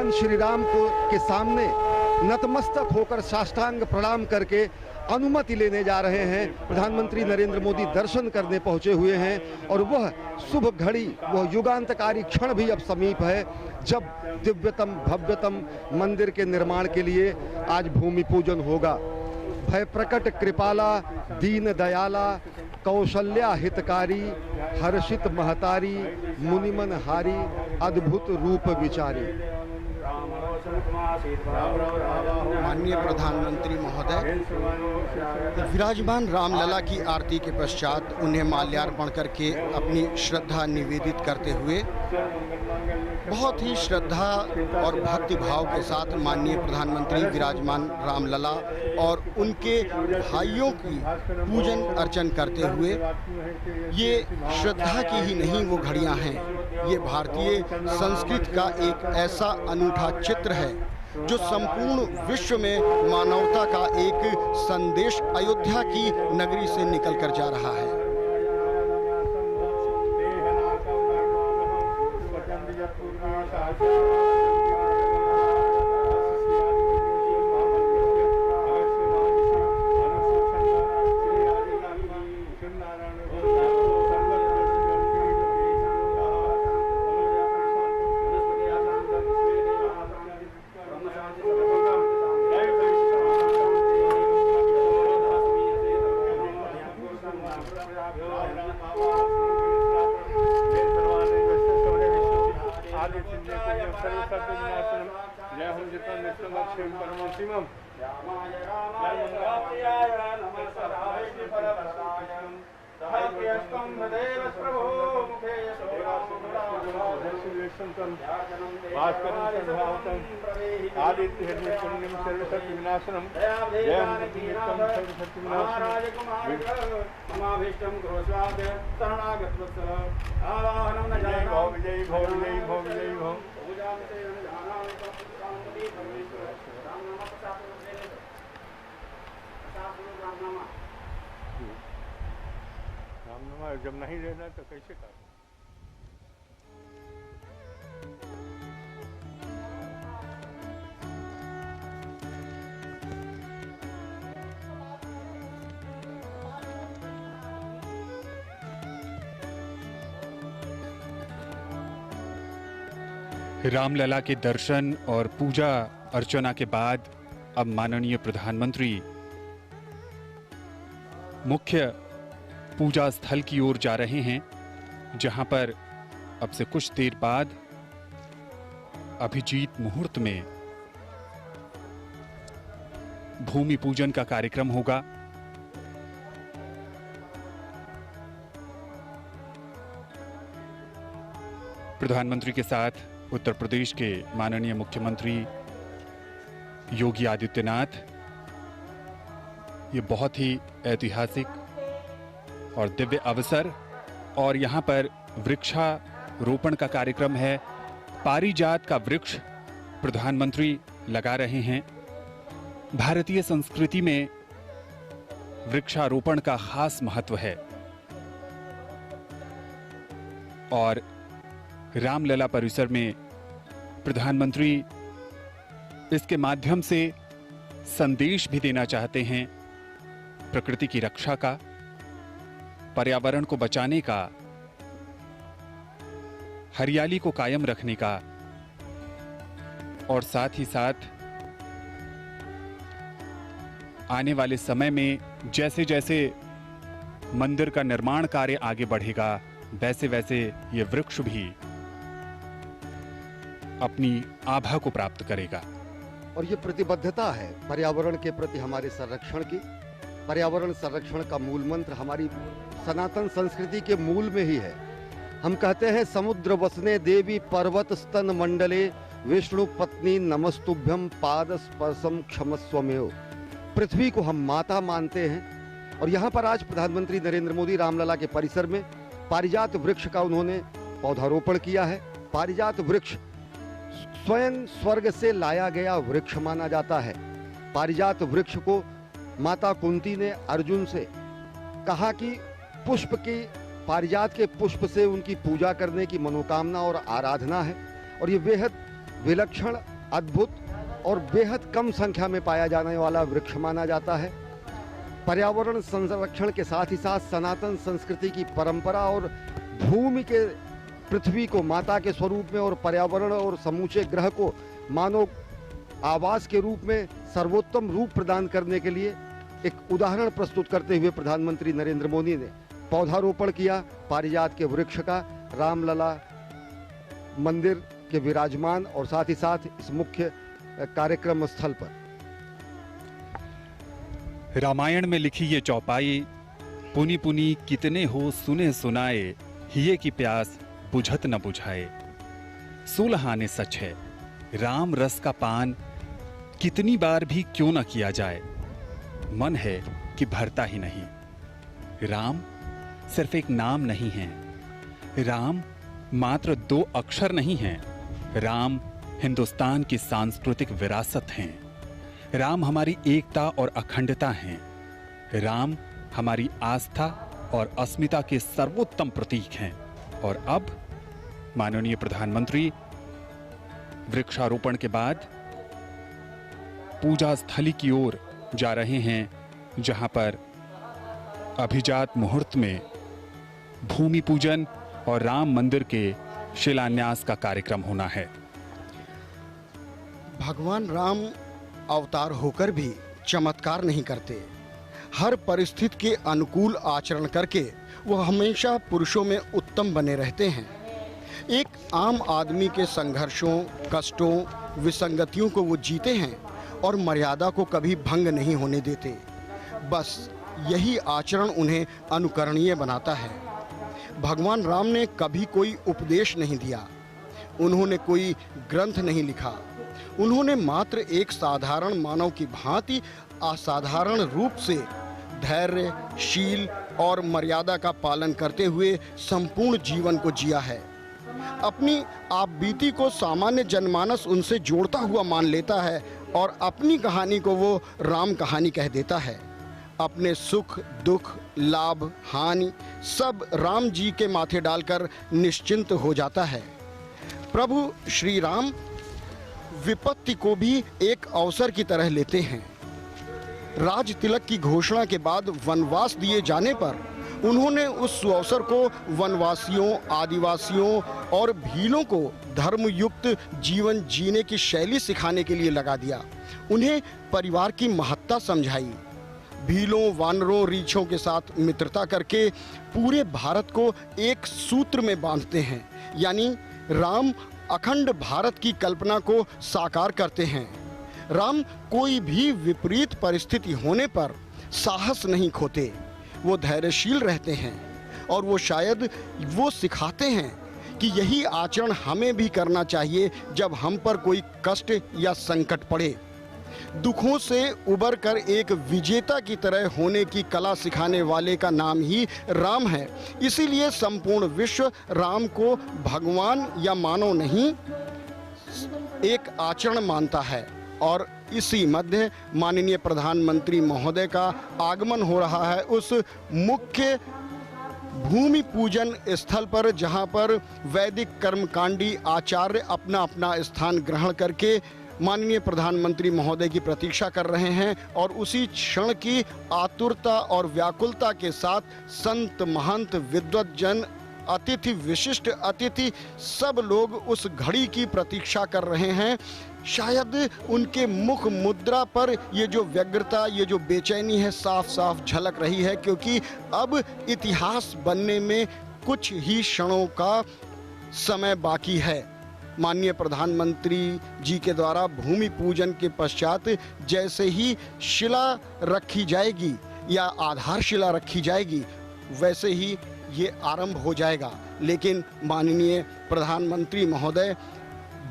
भगवान श्री राम को के सामने नतमस्तक होकर साष्टांग प्रणाम करके अनुमति लेने जा रहे हैं। प्रधानमंत्री नरेंद्र मोदी दर्शन करने पहुंचे हुए हैं और वह शुभ घड़ी, वह युगांतकारी क्षण भी अब समीप है जब दिव्यतम भव्यतम मंदिर के निर्माण के लिए आज भूमि पूजन होगा। भय प्रकट कृपाला दीन दयाला कौशल्या हितकारी हर्षित महतारी मुनिमन हारी अद्भुत रूप विचारी। माननीय प्रधानमंत्री महोदय, विराजमान रामलला की आरती के पश्चात उन्हें माल्यार्पण करके अपनी श्रद्धा निवेदित करते हुए बहुत ही श्रद्धा और भक्ति भाव के साथ माननीय प्रधानमंत्री विराजमान रामलला और उनके भाइयों की पूजन अर्चन करते हुए, ये श्रद्धा की ही नहीं वो घड़ियां हैं, ये भारतीय संस्कृति का एक ऐसा अनूठा चित्र है जो संपूर्ण विश्व में मानवता का एक संदेश अयोध्या की नगरी से निकल कर जा रहा है। जब नहीं रहना तो कैसे कर। रामलला के दर्शन और पूजा अर्चना के बाद अब माननीय प्रधानमंत्री मुख्य पूजा स्थल की ओर जा रहे हैं, जहां पर अब से कुछ देर बाद अभिजीत मुहूर्त में भूमि पूजन का कार्यक्रम होगा। प्रधानमंत्री के साथ उत्तर प्रदेश के माननीय मुख्यमंत्री योगी आदित्यनाथ, ये बहुत ही ऐतिहासिक और दिव्य अवसर, और यहाँ पर वृक्षारोपण का कार्यक्रम है। पारिजात का वृक्ष प्रधानमंत्री लगा रहे हैं। भारतीय संस्कृति में वृक्षारोपण का खास महत्व है और रामलला परिसर में प्रधानमंत्री इसके माध्यम से संदेश भी देना चाहते हैं, प्रकृति की रक्षा का, पर्यावरण को बचाने का, हरियाली को कायम रखने का, और साथ ही साथ आने वाले समय में जैसे जैसे मंदिर का निर्माण कार्य आगे बढ़ेगा, वैसे वैसे ये वृक्ष भी अपनी आभा को प्राप्त करेगा। और ये प्रतिबद्धता है पर्यावरण के प्रति हमारे संरक्षण की। पर्यावरण संरक्षण का मूल मंत्र हमारी सनातन संस्कृति के मूल में ही है। हम कहते हैं समुद्र वसने देवी पर्वत स्तन मंडले विष्णु पत्नी नमस्तुभ्यम पाद स्पर्शम क्षमस्वमेव। पृथ्वी को हम माता मानते हैं और यहाँ पर आज प्रधानमंत्री नरेंद्र मोदी रामलला के परिसर में पारिजात वृक्ष का उन्होंने पौधारोपण किया है। पारिजात वृक्ष स्वयं स्वर्ग से लाया गया वृक्ष माना जाता है। पारिजात वृक्ष को माता कुंती ने अर्जुन से कहा कि पुष्प की, पारिजात के पुष्प से उनकी पूजा करने की मनोकामना और आराधना है और ये बेहद विलक्षण अद्भुत और बेहद कम संख्या में पाया जाने वाला वृक्ष माना जाता है। पर्यावरण संरक्षण के साथ ही साथ सनातन संस्कृति की परंपरा और भूमि के पृथ्वी को माता के स्वरूप में और पर्यावरण और समूचे ग्रह को मानव आवास के रूप में सर्वोत्तम रूप प्रदान करने के लिए एक उदाहरण प्रस्तुत करते हुए प्रधानमंत्री नरेंद्र मोदी ने पौधारोपण किया पारिजात के वृक्ष का रामलला मंदिर के विराजमान और साथ ही साथ इस मुख्य कार्यक्रम स्थल पर। रामायण में लिखी ये चौपाई, पुनी पुनी कितने हो सुने सुनाए, हिये की प्यास बुझत न बुझाए। सुलहाने सच है, राम रस का पान कितनी बार भी क्यों न किया जाए, मन है कि भरता ही नहीं। राम सिर्फ एक नाम नहीं है, राम मात्र 2 अक्षर नहीं हैं, राम हिंदुस्तान की सांस्कृतिक विरासत हैं, राम हमारी एकता और अखंडता हैं, राम हमारी आस्था और अस्मिता के सर्वोत्तम प्रतीक हैं। और अब माननीय प्रधानमंत्री वृक्षारोपण के बाद पूजा स्थली की ओर जा रहे हैं, जहां पर अभिजात मुहूर्त में भूमि पूजन और राम मंदिर के शिलान्यास का कार्यक्रम होना है। भगवान राम अवतार होकर भी चमत्कार नहीं करते। हर परिस्थिति के अनुकूल आचरण करके वो हमेशा पुरुषों में उत्तम बने रहते हैं। एक आम आदमी के संघर्षों, कष्टों, विसंगतियों को वो जीते हैं और मर्यादा को कभी भंग नहीं होने देते। बस यही आचरण उन्हें अनुकरणीय बनाता है। भगवान राम ने कभी कोई उपदेश नहीं दिया, उन्होंने कोई ग्रंथ नहीं लिखा, उन्होंने मात्र एक साधारण मानव की भांति असाधारण रूप से धैर्य, शील और मर्यादा का पालन करते हुए संपूर्ण जीवन को जिया है। अपनी आप बीती को सामान्य जनमानस उनसे जोड़ता हुआ मान लेता है और अपनी कहानी को वो राम कहानी कह देता है। अपने सुख दुख, लाभ हानि सब राम जी के माथे डालकर निश्चिंत हो जाता है। प्रभु श्री राम विपत्ति को भी एक अवसर की तरह लेते हैं। राज तिलक की घोषणा के बाद वनवास दिए जाने पर उन्होंने उस अवसर को वनवासियों, आदिवासियों और भीलों को धर्मयुक्त जीवन जीने की शैली सिखाने के लिए लगा दिया। उन्हें परिवार की महत्ता समझाई। भीलों, वानरों, रीछों के साथ मित्रता करके पूरे भारत को एक सूत्र में बांधते हैं, यानी राम अखंड भारत की कल्पना को साकार करते हैं। राम कोई भी विपरीत परिस्थिति होने पर साहस नहीं खोते, वो धैर्यशील रहते हैं और वो शायद वो सिखाते हैं कि यही आचरण हमें भी करना चाहिए जब हम पर कोई कष्ट या संकट पड़े। दुखों से उबर कर एक विजेता की तरह होने की कला सिखाने वाले का नाम ही राम है। इसीलिए संपूर्ण विश्व राम को भगवान या मानव नहीं, एक आचरण मानता है। और इसी मध्य माननीय प्रधानमंत्री महोदय का आगमन हो रहा है उस मुख्य भूमि पूजन स्थल पर, जहां पर वैदिक कर्मकांडी आचार्य अपना अपना स्थान ग्रहण करके माननीय प्रधानमंत्री महोदय की प्रतीक्षा कर रहे हैं। और उसी क्षण की आतुरता और व्याकुलता के साथ संत, महंत, विद्वत जन, अतिथि, विशिष्ट अतिथि सब लोग उस घड़ी की प्रतीक्षा कर रहे हैं। शायद उनके मुख मुद्रा पर ये जो व्यग्रता, ये जो बेचैनी है साफ साफ झलक रही है, क्योंकि अब इतिहास बनने में कुछ ही क्षणों का समय बाकी है। माननीय प्रधानमंत्री जी के द्वारा भूमि पूजन के पश्चात जैसे ही शिला रखी जाएगी या आधारशिला रखी जाएगी, वैसे ही ये आरंभ हो जाएगा। लेकिन माननीय प्रधानमंत्री महोदय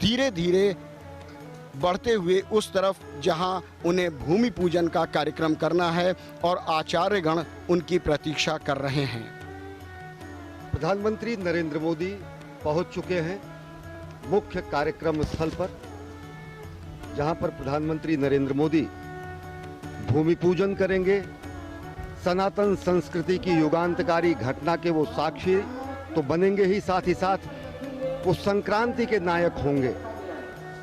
धीरे धीरे बढ़ते हुए उस तरफ जहां उन्हें भूमि पूजन का कार्यक्रम करना है और आचार्यगण उनकी प्रतीक्षा कर रहे हैं। प्रधानमंत्री नरेंद्र मोदी पहुंच चुके हैं मुख्य कार्यक्रम स्थल पर, जहां पर प्रधानमंत्री नरेंद्र मोदी भूमि पूजन करेंगे। सनातन संस्कृति की युगांतकारी घटना के वो साक्षी तो बनेंगे ही, साथ वो संक्रांति के नायक होंगे।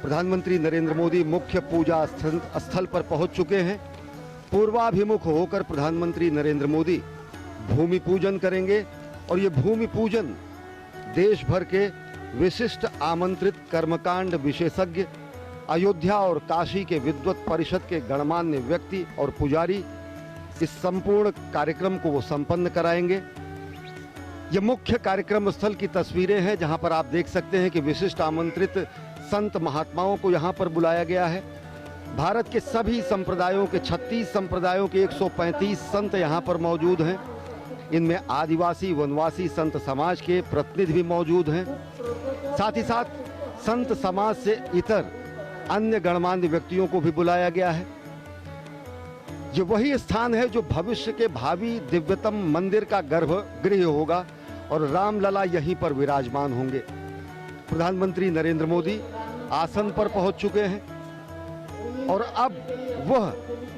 प्रधानमंत्री नरेंद्र मोदी मुख्य पूजा स्थल पर पहुंच चुके हैं। पूर्वाभिमुख होकर प्रधानमंत्री नरेंद्र मोदी भूमि पूजन करेंगे और ये भूमि पूजन देश भर के विशिष्ट आमंत्रित कर्मकांड विशेषज्ञ, अयोध्या और काशी के विद्वत परिषद के गणमान्य व्यक्ति और पुजारी इस संपूर्ण कार्यक्रम को वो संपन्न कराएंगे। ये मुख्य कार्यक्रम स्थल की तस्वीरें हैं जहां पर आप देख सकते हैं कि विशिष्ट आमंत्रित संत महात्माओं को यहां पर बुलाया गया है। भारत के सभी संप्रदायों के 36 संप्रदायों के 135 संत यहां पर मौजूद हैं। इनमें आदिवासी वनवासी संत समाज के प्रतिनिधि भी मौजूद हैं। साथ ही साथ संत समाज से इतर अन्य गणमान्य व्यक्तियों को भी बुलाया गया है। ये वही स्थान है जो भविष्य के भावी दिव्यतम मंदिर का गर्भगृह होगा और रामलला यहीं पर विराजमान होंगे। प्रधानमंत्री नरेंद्र मोदी आसन पर पहुंच चुके हैं और अब वह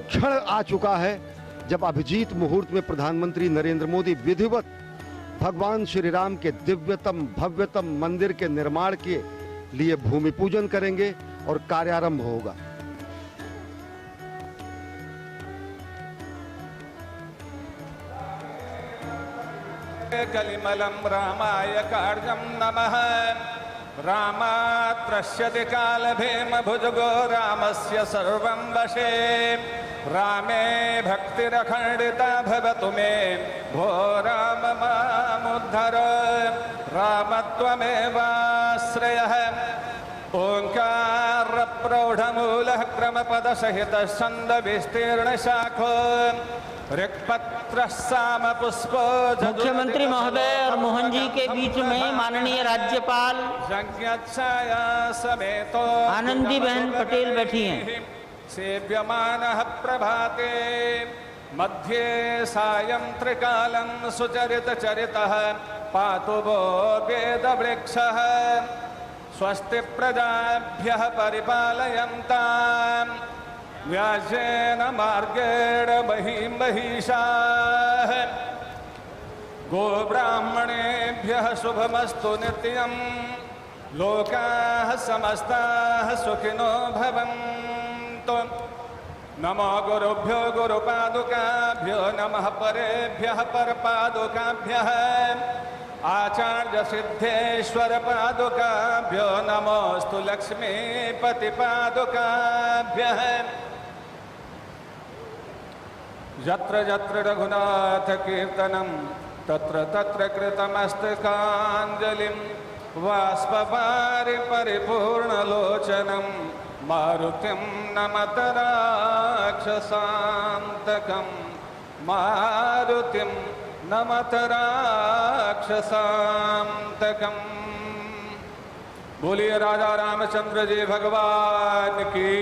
क्षण आ चुका है जब अभिजीत मुहूर्त में प्रधानमंत्री नरेंद्र मोदी विधिवत भगवान श्री राम के दिव्यतम भव्यतम मंदिर के निर्माण के लिए भूमि पूजन करेंगे और कार्यारंभ होगा। कलिमलं रामाय कार्यं नमः। रामात्रस्यति कालभीमभुजगो रामस्य सर्वं वशे। रामे भक्तिरखण्डिता भवतु मे भो राम मामुद्धर। रामत्वमेवाश्रयः ओंकार प्रौढमूलः क्रमपदसहितः छन्दविस्तीर्णशाखो मुख्यमंत्री महोदय और मोहन जी के बीच में माननीय राज्यपाल आनंदीबेन पटेल बैठी हैं। सेव्यमानः प्रभाते मध्ये सायं त्रिकालं सुचरितचरितः पातु वो वेदवृक्षः। स्वस्ति प्रजाभ्यः परिपालयन्ताम् व्यासेन मार्गेण महिषाः। गोब्राह्मणेभ्यः शुभमस्तु नित्यं लोकाः समस्ताः सुखिनो भवन्तु। नमो गुरुभ्यो गुरुपादुकाभ्यो नमः परेभ्यः परपादुकाभ्यः। आचार्य सिद्धेश्वर पादुकाभ्यो नमोस्तु लक्ष्मीपति पादुकाभ्यः। यत्र यत्र रघुनाथ कीर्तनं तत्र तत्र कृतमस्तकाञ्जलिं बाष्पवारि परिपूर्णलोचनं मारुतिं नमत राक्षसान्तकं। मारुतिं नमत राक्षसान्तकं। बोलिए राजा रामचंद्र जी भगवान की,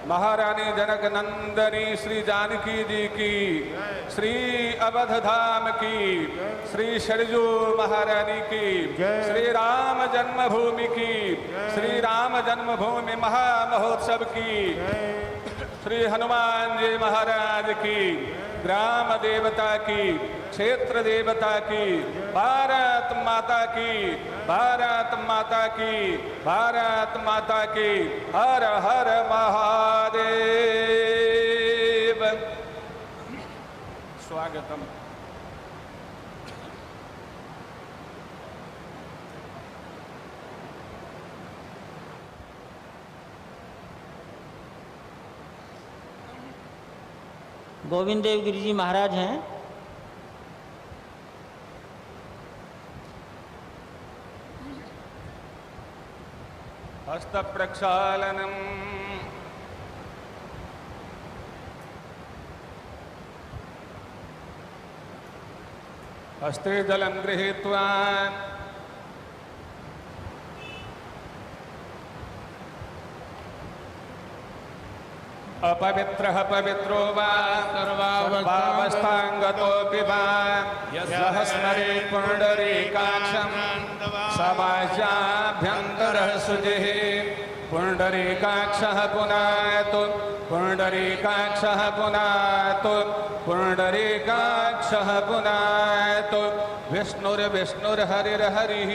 महारानी जनक नंदनी श्री जानकी जी की, श्री अवध धाम की, श्री सरजू महारानी की, श्री राम जन्मभूमि की, श्री राम जन्मभूमि महामहोत्सव की, श्री हनुमान जी महाराज की, ग्राम देवता की, क्षेत्र देवता की, भारत माता की, भारत माता की, भारत माता की। हर हर महादेव। स्वागतम। गोविंद देव गिरि जी महाराज हैं। हस्त प्रक्षालनम हस्ते जलं गृहीत्वा अपवित्रः पवित्रो वा सर्वावस्थांगतोऽपि वा यः स्मरेत् पुण्डरीकाक्षं समाज्याभ्यन्तरः शुचिः। पुण्डरीकाक्षः पुनातु पुण्डरीकाक्षः पुनातु पुण्डरीकाक्षः पुनातु। विष्णुर्विष्णुर्हरिर्हरिः।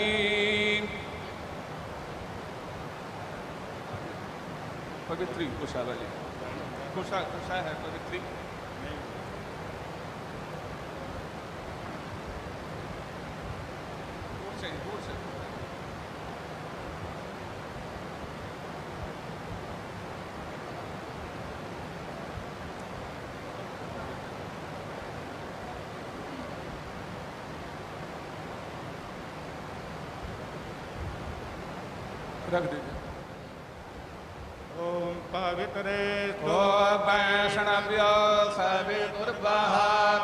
पवित्री कुशा वाली कुशा है पवित्री। दूर से रख दीजिए। ओम पवित्रे वैष्णव्यो सवितुर्वः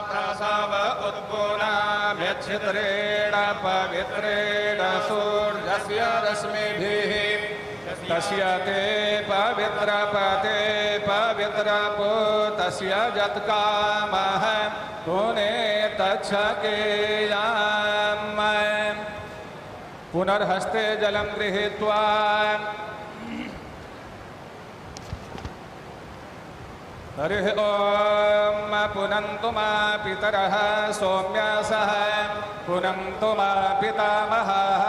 प्रसव उत्पुनाम्यच्छिद्रेण पवित्रेण सूर्यस्य रश्मिभिः तस्य ते पवित्रपते पवित्रपूतस्य यत्कामः पुनेतच्छकेयाम्। पुनर्हस्ते जलं गृहीत्वा हरिः ॐ पुनन्तु मा पितरः सौम्यासः पुनन्तु मा पितामहः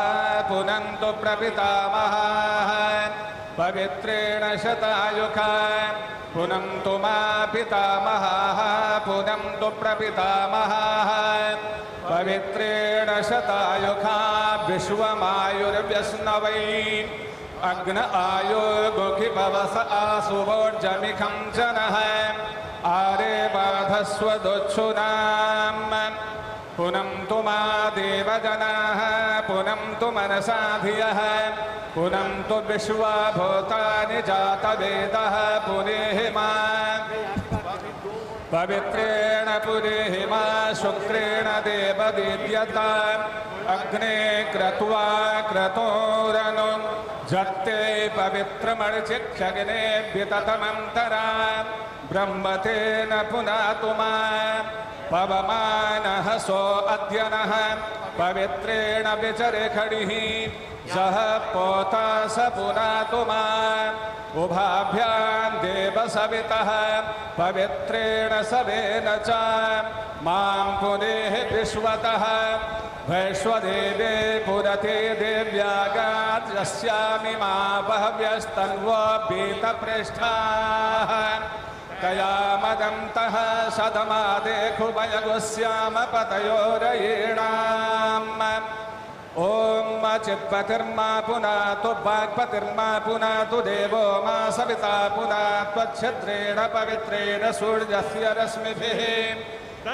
पुनन्तु प्रपितामहः पवित्रेण शतायुखा पुनन्तु मा पितामहः पुनन्तु प्रपितामहः पवित्रेण शतायुखा विश्वमायुर्व्यस्नवै अग्न आयो गुखि पवस आसुवोर्जमिखं जनः आरे बाधस्वदुच्छुनाम् पुनन्तु मा देवजनाः पुनन्तु मनसा धियः पुनन्तु विश्वा भूतानि जातवेदः पुनेहिमा पवित्रेण पुरेहिमा शुक्रेण देवदीप्यता अग्ने क्रत्वा क्रतोरनु जत्ते पवित्रमर्चिक्षग्ने विततमन्तरा ब्रह्मतेन पुनातु मा पवमानः सो अद्यनः पवित्रेण विचरे खडिः सह पोता स पुनातु मा उभाभ्यां देव सवितः पवित्रेण सवेन च मां पुनेः विश्वतः वैश्वदेवे पुरते देव्यागात् यस्यामि मा बहव्यस्तन्वो पीतपृष्ठाः तया मदन्तः सदमादेखुभयगुस्याम पतयोरयीणाम्। ओम चित्पतिर्मा पुनातु वाक्पतिर्मा पुनातु देवो मा सविता पुनात्व छिद्रेण पवित्रेण सूर्यस्य रश्मिभिः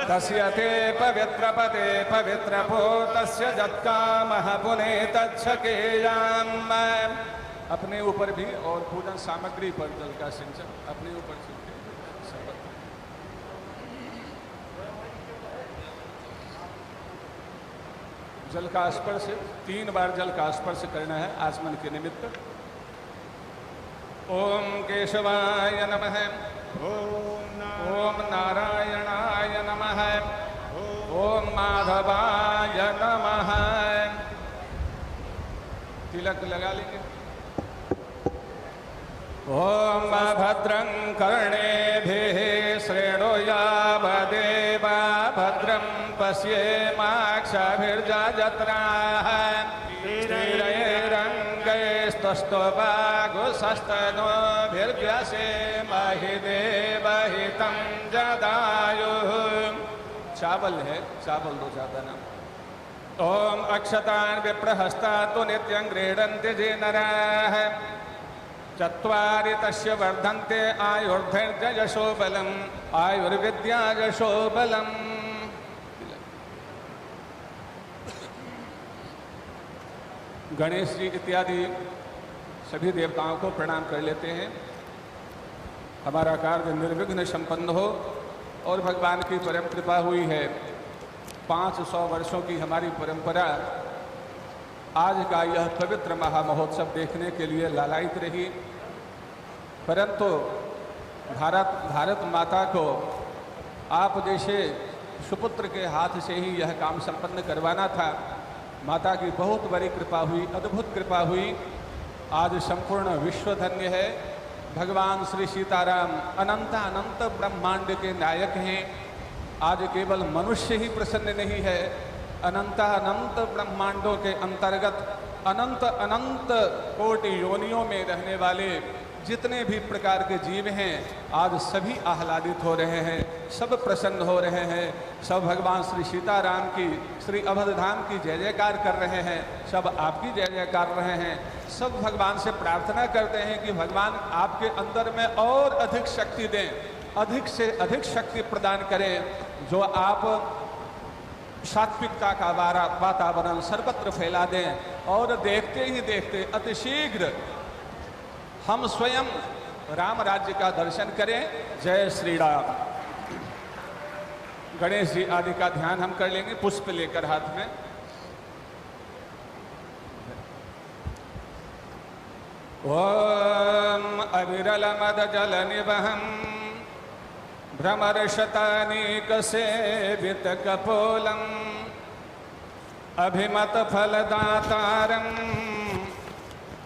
तस्य ते पवित्रपते पवित्रपूतस्य यत्कामः पुनेतच्छकेयाम्। अपने ऊपर भी और पूजन सामग्री पर जल का सिंचन अपने ऊपर से जल का स्पर्श 3 बार जल का स्पर्श करना है आचमन के निमित्त। ओम केशवाय नमः ओम नारायणाय नमः ओम माधवाय नमः। तिलक लगा लेंगे। ओम भद्रं कर्णेभिः श्रेणुयावदेवा भद्रं पश्येमाक्षभिर्जत्राः स्थिरैरङ्गैस्तुष्टुवागुसस्तनोभिर्व्यसेमहि देवहितं जदायुः। चावल है, चावल दो ज्यादा ना। ओम अक्षतान् विप्रहस्तातु नित्यं गृह्णन्ति ये नराः चत्वारि तस्य वर्धन्ते आयुर्धैर्ययशो बलम् आयुर्विद्या यशो बलम्। गणेश जी इत्यादि सभी देवताओं को प्रणाम कर लेते हैं। हमारा कार्य निर्विघ्न संपन्न हो और भगवान की परम कृपा हुई है। 500 वर्षों की हमारी परंपरा आज का यह पवित्र महामहोत्सव देखने के लिए लालायित रही, परंतु भारत माता को आप जैसे सुपुत्र के हाथ से ही यह काम संपन्न करवाना था। माता की बहुत बड़ी कृपा हुई, अद्भुत कृपा हुई। आज संपूर्ण विश्व धन्य है। भगवान श्री सीताराम अनंत अनंत ब्रह्मांड के नायक हैं। आज केवल मनुष्य ही प्रसन्न नहीं है, अनंत अनंत ब्रह्मांडों के अंतर्गत अनंत अनंत कोटि योनियों में रहने वाले जितने भी प्रकार के जीव हैं आज सभी आह्लादित हो रहे हैं, सब प्रसन्न हो रहे हैं, सब भगवान श्री सीताराम की, श्री अवध धाम की जय जयकार कर रहे हैं, सब आपकी जय जयकार कर रहे हैं। सब भगवान से प्रार्थना करते हैं कि भगवान आपके अंदर में और अधिक शक्ति दें, अधिक से अधिक शक्ति प्रदान करें, जो आप सात्विकता का वातावरण सर्वत्र फैला दें और देखते ही देखते अतिशीघ्र हम स्वयं राम राज्य का दर्शन करें। जय श्री राम। गणेश जी आदि का ध्यान हम कर लेंगे पुष्प लेकर हाथ में। ओम अविरल मद जल निवहम भ्रमर शतानीक सेवित कपोलम अभिमत फलदातारम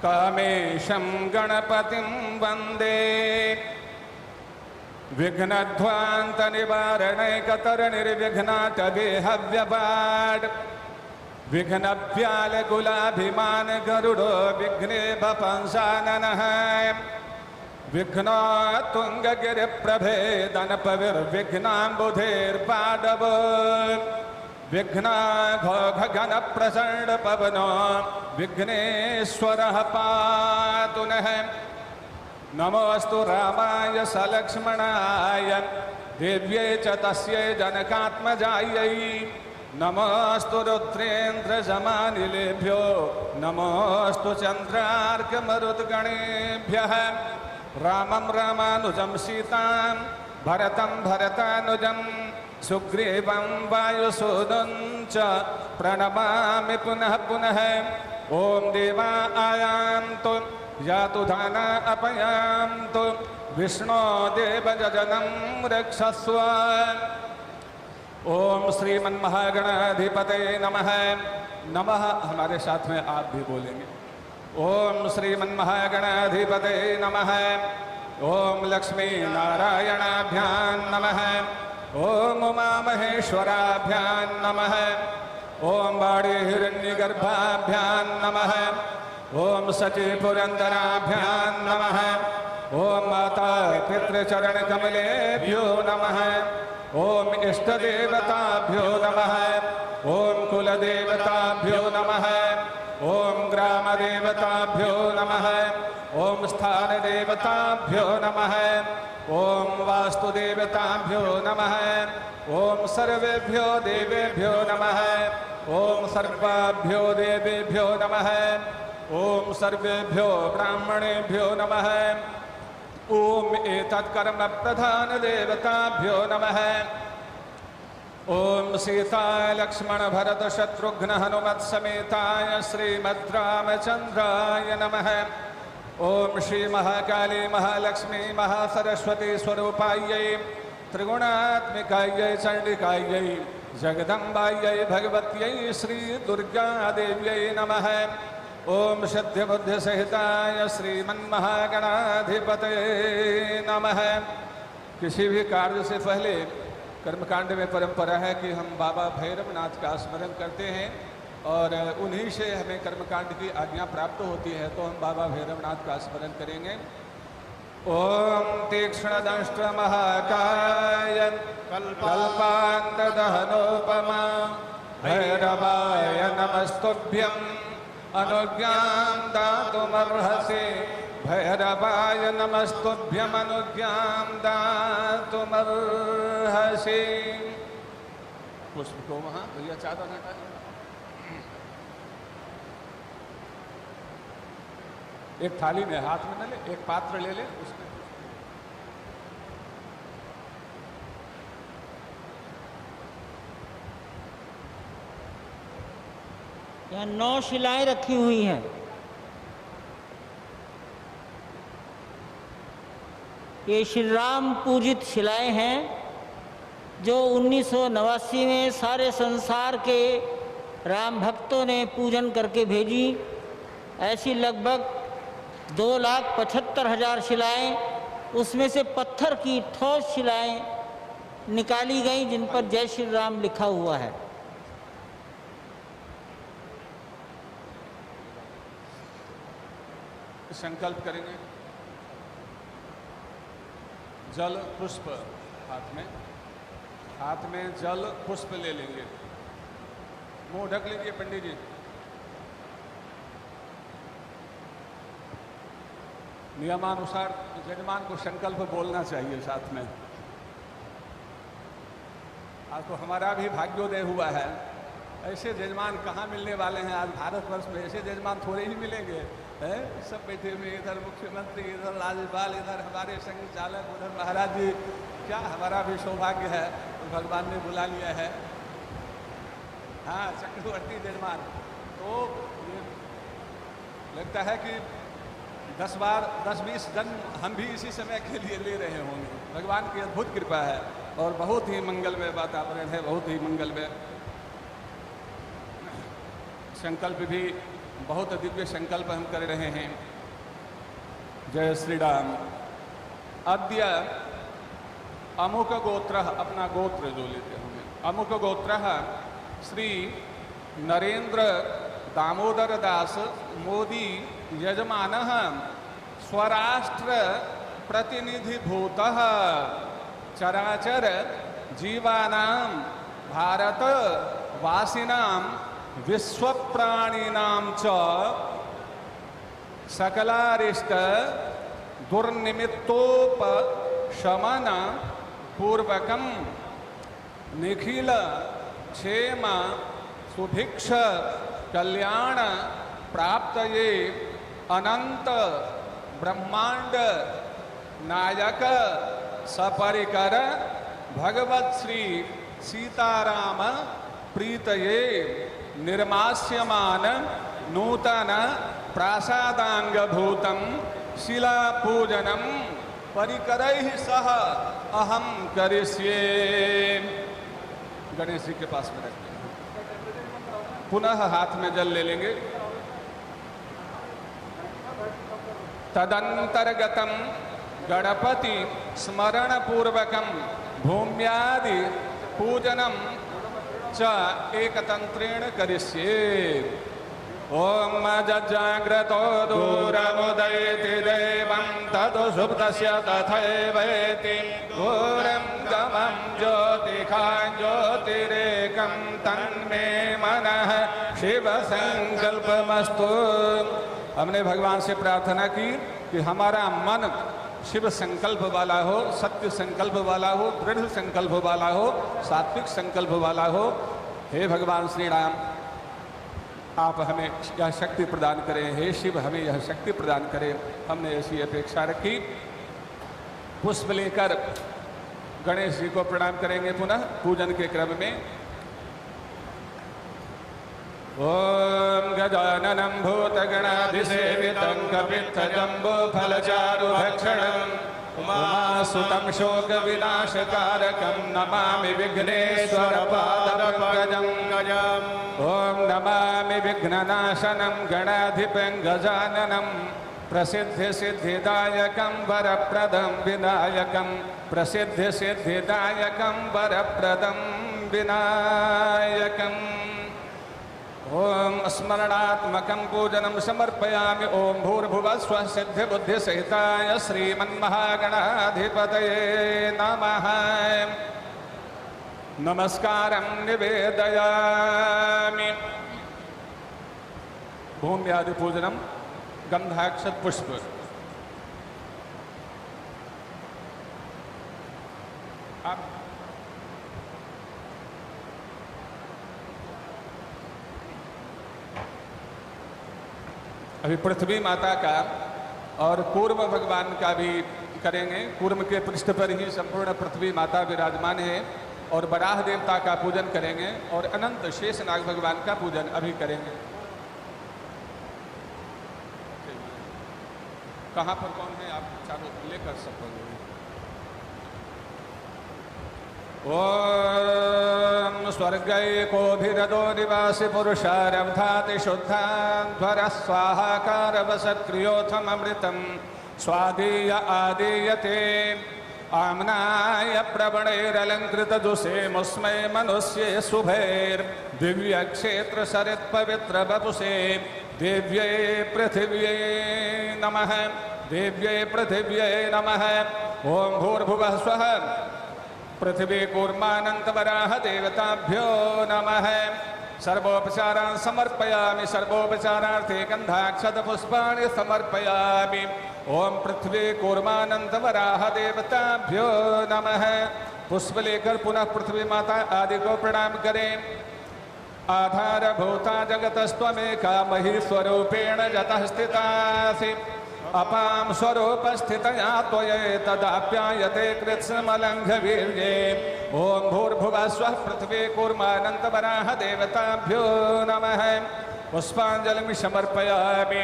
कामेशं गणपतिं वन्दे विघ्नध्वान्त निवारणैकतर निर्विघ्नाटवेहव्यपाड विघ्नव्याल गुलाभिमान गरुडो विघ्ने भपंसाननः विघ्नो तुंगगिरिप्रभेदनपविर्विघ्नाम्बुधेर्पाडव विघ्ना घोघगन प्रचंड पवनो विघ्नेश्वरः पातु नः। नमोस्तु रामाय सलक्ष्मणाय देव्यै च तस्यै जनकात्मजायै नमोस्तु रुद्रेन्द्रजमानिलेभ्यो नमोस्तु चन्द्रार्कमरुद्गणेभ्यः। रामं रामानुजं सीतां भरतं भरतानुजं सुग्रीवं वायुसूदं च प्रणमामि पुनः पुनः। ओम देवा आयान्तु यातु धाना अपयान्तु विष्णो देवजननं रक्षस्व। ओम श्रीमन्महागणाधिपतये नमः। नमः हमारे साथ में आप भी बोलेंगे। ओम श्रीमन्महागणाधिपतये नमः। ओम लक्ष्मी नारायणाभ्यां नमः। ओम उमा महेश्वराभ्यां नमः। ओम बाड़ी हिरण्यगर्भाभ्यां नमः। ओम सची पुरंदराभ्यां नमः। ओम माता पितृचरण कमलेभ्यो नमः। ओम इष्टदेवताभ्यो नमः। ओम कुलदेवताभ्यो नमः। ओम ग्रामदेवताभ्यो नमः। ओम स्थानदेवताभ्यो नमः। ओम वास्तुदेवताभ्यो नमः। ओम सर्वेभ्यो देवेभ्यो नमः। ओम सर्वाभ्यो देवेभ्यो नमः। ओम सर्वेभ्यो ब्राह्मणेभ्यो नमः। ओम एतत्कर्म प्रधान देवताभ्यो नमः। ओम सीता लक्ष्मण भरत शत्रुघ्न हनुमत समेताय श्रीमद्रामचंद्राय नमः। ओम श्री महाकाली महालक्ष्मी महासरस्वती स्वरूपायै त्रिगुणात्मिकायै चंडिकायै जगदम्बायै भगवत्यै श्री दुर्गा देव्यै नमः। ओम सिद्धिबुद्धि सहिताय श्रीमन्महागणाधिपतये नमः। किसी भी कार्य से पहले कर्मकांड में परंपरा है कि हम बाबा भैरवनाथ का स्मरण करते हैं और उन्हीं से हमें कर्मकांड की आज्ञा प्राप्त होती है, तो हम बाबा भैरवनाथ का स्मरण करेंगे। ओम तीक्ष्ण दंष्ट महाकाय कल्पांत दहनोपमा भैरवाय नमस्तुभ्यं अनुज्ञां दातुमर्हसि भैरवाय नमस्तुभ्यं अनुज्ञां दातुमर्हसि। पुष्प को वहाँ भैया चादर हटा दो। एक थाली में हाथ में न ले, एक पात्र ले ले, उसमें यहाँ 9 शिलाएं रखी हुई हैं। ये श्री राम पूजित शिलाएं हैं जो 1989 में सारे संसार के राम भक्तों ने पूजन करके भेजी। ऐसी लगभग 2,75,000 शिलाएं, उसमें से पत्थर की ठोस शिलाएं निकाली गई जिन पर जय श्री राम लिखा हुआ है। संकल्प करेंगे। जल पुष्प हाथ में जल पुष्प ले लेंगे। मुंह ढक लीजिए पंडित जी। नियमानुसार यजमान को संकल्प बोलना चाहिए साथ में। आज तो हमारा भी भाग्योदय हुआ है। ऐसे यजमान कहाँ मिलने वाले हैं आज भारतवर्ष में? ऐसे यजमान थोड़े ही मिलेंगे हैं। सब बैठे हुए, इधर मुख्यमंत्री, इधर राज्यपाल, इधर हमारे संघ चालक, उधर महाराज जी। क्या हमारा भी सौभाग्य है, तो भगवान ने बुला लिया है। हाँ, चक्रवर्ती यजमान। तो ये लगता है कि 10-20 जन्म हम भी इसी समय के लिए ले रहे होंगे। भगवान की अद्भुत कृपा है और बहुत ही मंगलमय वातावरण है, बहुत ही मंगलमय। संकल्प भी बहुत दिव्य संकल्प हम कर रहे हैं। जय श्री राम। अद्य अमुक गोत्र, अपना गोत्र जो लेते होंगे, अमुक गोत्र श्री नरेंद्र दामोदर दास मोदी यजमान स्वराष्ट्र प्रतिनिधिभूत चराचर जीवानां भारत वासिनां विश्वप्राणिनां च सकलारिष्ट दुर्निमित्तोपशमन पूर्वकं निखिल क्षेम सुभिक्ष कल्याण प्राप्तये अनंत ब्रह्मांड नायक सपरिकर भगवत श्री सीताराम प्रीतये निर्मास्यमान नूतन प्रासादांगभूतं शिलापूजनं परिकरैः सह अहम करिष्ये। गणेश जी के पास में रखते हैं। पुनः हाथ में जल ले लेंगे। तदंतर्गतम गणपति स्मरण पूर्वकम भूम्यादि पूजनम च एकतंत्रेण करिष्ये। ओम जजाग्रतो दूरमुदयति देवं तदु सुप्तस्य तथैवेति घोरं गमं ज्योतिषां ज्योतिरेकं तन्मे मनः शिव संकल्पमस्तु। हमने भगवान से प्रार्थना की कि हमारा मन शिव संकल्प वाला हो, सत्य संकल्प वाला हो, दृढ़ संकल्प वाला हो, सात्विक संकल्प वाला हो। हे भगवान श्री राम, आप हमें यह शक्ति प्रदान करें। हे शिव, हमें यह शक्ति प्रदान करें। हमने ऐसी अपेक्षा रखी। पुष्प लेकर गणेश जी को प्रणाम करेंगे पुनः पूजन के क्रम में। ओम गजाननं भूतगणाधिसेवितं कपित्थजम्बूफलचारुभक्षणं उमासुतं शोकविनाशकारकं नमामि विघ्नेश्वरपादपङ्कजं गजम्। ओम नमामि विघ्ननाशनं गणाधिपं गजाननं प्रसिद्धिसिद्धिदायकं वरप्रदं विनायकं प्रसिद्धिसिद्धिदायकं वरप्रदं विनायकम्। ओम स्मरणात्मकं पूजनं समर्पयामि। ओम भूर्भुवस्वः सिद्धिबुद्धिसहिताय श्रीमन्महागणाधिपतये नमः। नमस्कारं निवेदयामि। भूम्यादि पूजनम गंधाक्षत पुष्प। अभी पृथ्वी माता का और कूर्म भगवान का भी करेंगे। कूर्म के पृष्ठ पर ही संपूर्ण पृथ्वी माता विराजमान है और वराह देवता का पूजन करेंगे और अनंत शेषनाग भगवान का पूजन अभी करेंगे। कहाँ पर कौन है आप चारों लेकर सकोगे। ओम स्वर्गैकोभिरदो निवासि पुरुषारब्धाति शुद्धाध्वर स्वाहाकार वसत्क्रियोथमृतं स्वादीय आदीयते आम्नाय प्रवणैरलङ्कृतजुषे मुस्मै मनुष्ये शुभैर्दिव्यक्षेत्र सरित्पवित्र वपुषे दिव्यै पृथिव्यै नमः। देव्यै पृथिव्यै नमः। ओम भूर्भुवः स्वः पृथिवी कूर्मानन्तवराह देवताभ्यो नमः। सर्वोपचारान् समर्पयामि सर्वोपचारार्थे गन्धाक्षतपुष्पाणि समर्पयामि। ओम पृथ्वी कूर्मानन्तवराह देवताभ्यो नमः। पुष्प लेकर पुनः पृथ्वी माता आदि को प्रणाम करें। आधारभूता जगतस्त्वमेका मही स्वरूपेण जतः स्थितासि। अपां स्वरूपस्थितया त्वयैतदाप्यायते कृत्स्नमलङ्घवीर्ये। ओम भूर्भुवः स्वः पृथ्वी कूर्मानन्तवराह देवताभ्यो नमः। पुष्पाञ्जलिं समर्पयामि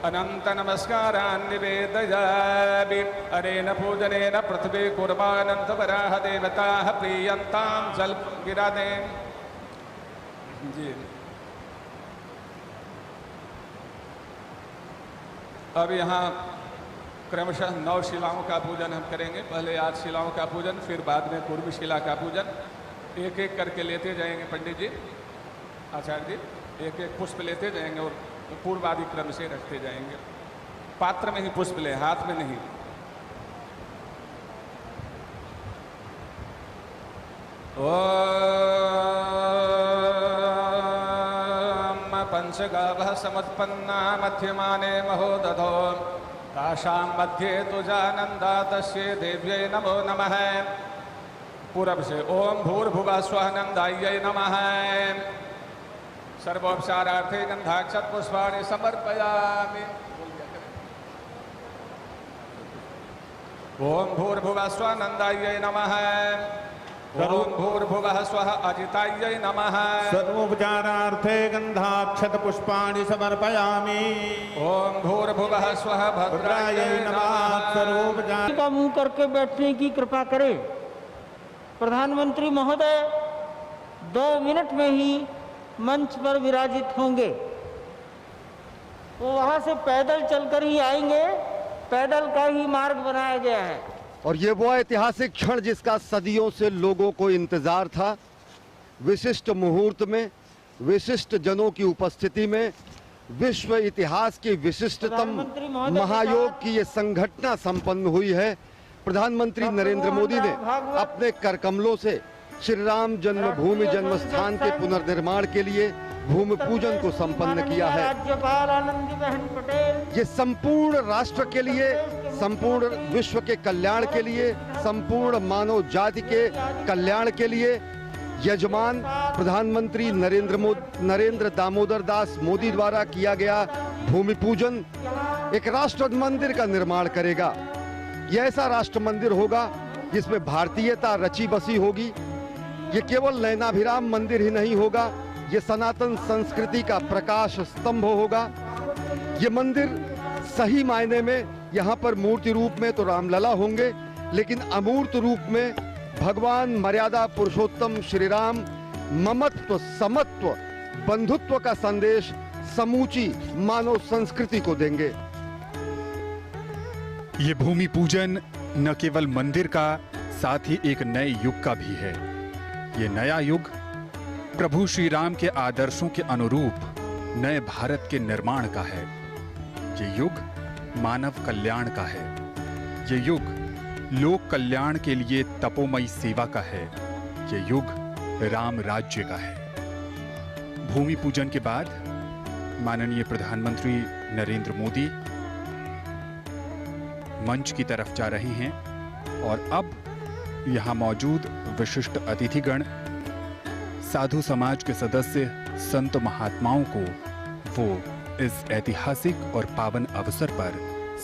अनंत नमस्कारान् निवेदयामि। अनेन पूजनेन पृथ्वी कूर्मानन्तवराह देवताः प्रीयन्तां जल गिरा दें जी। अब यहाँ क्रमशः 9 शिलाओं का पूजन हम करेंगे। पहले 8 शिलाओं का पूजन, फिर बाद में पूर्व शिला का पूजन। एक एक करके लेते जाएंगे पंडित जी, आचार्य जी, एक एक पुष्प लेते जाएंगे और पूर्वादि क्रम से रखते जाएंगे। पात्र में ही पुष्प ले, हाथ में नहीं। ओम पंचगावः समुत्पन्ना मध्यमाने महोदधो तासां मध्ये तुजानन्दा तस्यै देव्यै नमो नमः। पूरब से ओम भूर्भुवः स्वः नन्दायै नमः। सर्वोपचारार्थे गंधाक्षत पुष्पाणि समर्पयामि। ओम भूर्भुवः स्वः नन्दायै नमः। ओम भूर्भुवः स्वः अजितायै नमः। सर्वोपचारार्थे गंधाक्षत पुष्पाणि समर्पयामि। ओम भूर्भुवः स्वः भद्रायै नमः। सर्वोपचार का मुंह करके बैठने की कृपा करें। प्रधानमंत्री महोदय 2 मिनट में ही मंच पर विराजित होंगे। वो वहां से पैदल चलकर ही आएंगे, पैदल का ही मार्ग बनाया गया है। और ये वो ऐतिहासिक क्षण जिसका सदियों से लोगों को इंतजार था। विशिष्ट मुहूर्त में, विशिष्ट जनों की उपस्थिति में, विश्व इतिहास की विशिष्टतम महायोग की ये संघटना संपन्न हुई है। प्रधानमंत्री नरेंद्र मोदी ने अपने कर कमलों से श्री राम जन्मभूमि जन्म स्थान के पुनर्निर्माण के लिए भूमि पूजन को संपन्न किया है। राज्यपाल आनंदीबेन पटेल ये संपूर्ण राष्ट्र के लिए, संपूर्ण विश्व के कल्याण के लिए, संपूर्ण मानव जाति के कल्याण के लिए यजमान प्रधानमंत्री नरेंद्र दामोदर दास मोदी द्वारा किया गया भूमि पूजन एक राष्ट्र मंदिर का निर्माण करेगा। यह ऐसा राष्ट्र मंदिर होगा जिसमें भारतीयता रची बसी होगी। ये केवल नयनाभिराम मंदिर ही नहीं होगा, ये सनातन संस्कृति का प्रकाश स्तंभ होगा। ये मंदिर सही मायने में यहाँ पर मूर्ति रूप में तो रामलला होंगे, लेकिन अमूर्त रूप में भगवान मर्यादा पुरुषोत्तम श्री राम ममत्व, समत्व, बंधुत्व का संदेश समूची मानव संस्कृति को देंगे। ये भूमि पूजन न केवल मंदिर का, साथ ही एक नए युग का भी है। ये नया युग प्रभु श्री राम के आदर्शों के अनुरूप नए भारत के निर्माण का है। ये युग मानव कल्याण का है। ये युग लोक कल्याण के लिए तपोमयी सेवा का है। ये युग राम राज्य का है। भूमि पूजन के बाद माननीय प्रधानमंत्री नरेंद्र मोदी मंच की तरफ जा रहे हैं और अब यहाँ मौजूद विशिष्ट अतिथिगण, साधु समाज के सदस्य, संत महात्माओं को वो इस ऐतिहासिक और पावन अवसर पर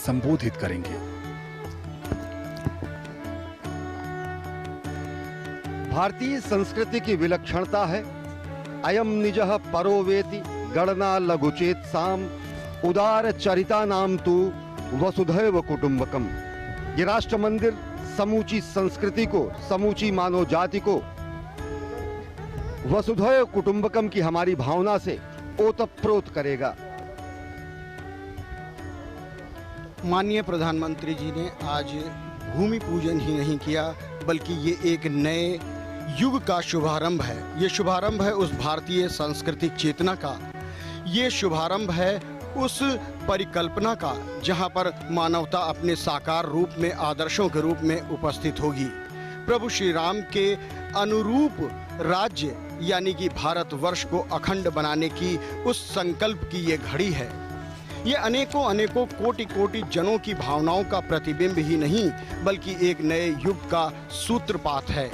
संबोधित करेंगे। भारतीय संस्कृति की विलक्षणता है अयम निजः परो वेति गणना लघुचेत साम उदार चरिता नाम तु वसुधैव कुटुंबकम। ये राष्ट्र मंदिर समूची संस्कृति को, समूची मानव जाति को वसुधैव कुटुंबकम की हमारी भावना से ओतप्रोत करेगा। माननीय प्रधानमंत्री जी ने आज भूमि पूजन ही नहीं किया, बल्कि ये एक नए युग का शुभारंभ है। ये शुभारंभ है उस भारतीय सांस्कृतिक चेतना का। ये शुभारंभ है उस परिकल्पना का जहां पर मानवता अपने साकार रूप में आदर्शों के रूप में उपस्थित होगी। प्रभु श्री राम के अनुरूप राज्य यानी कि भारतवर्ष को अखंड बनाने की उस संकल्प की ये घड़ी है। ये अनेकों अनेकों कोटि कोटि जनों की भावनाओं का प्रतिबिंब ही नहीं बल्कि एक नए युग का सूत्रपात है।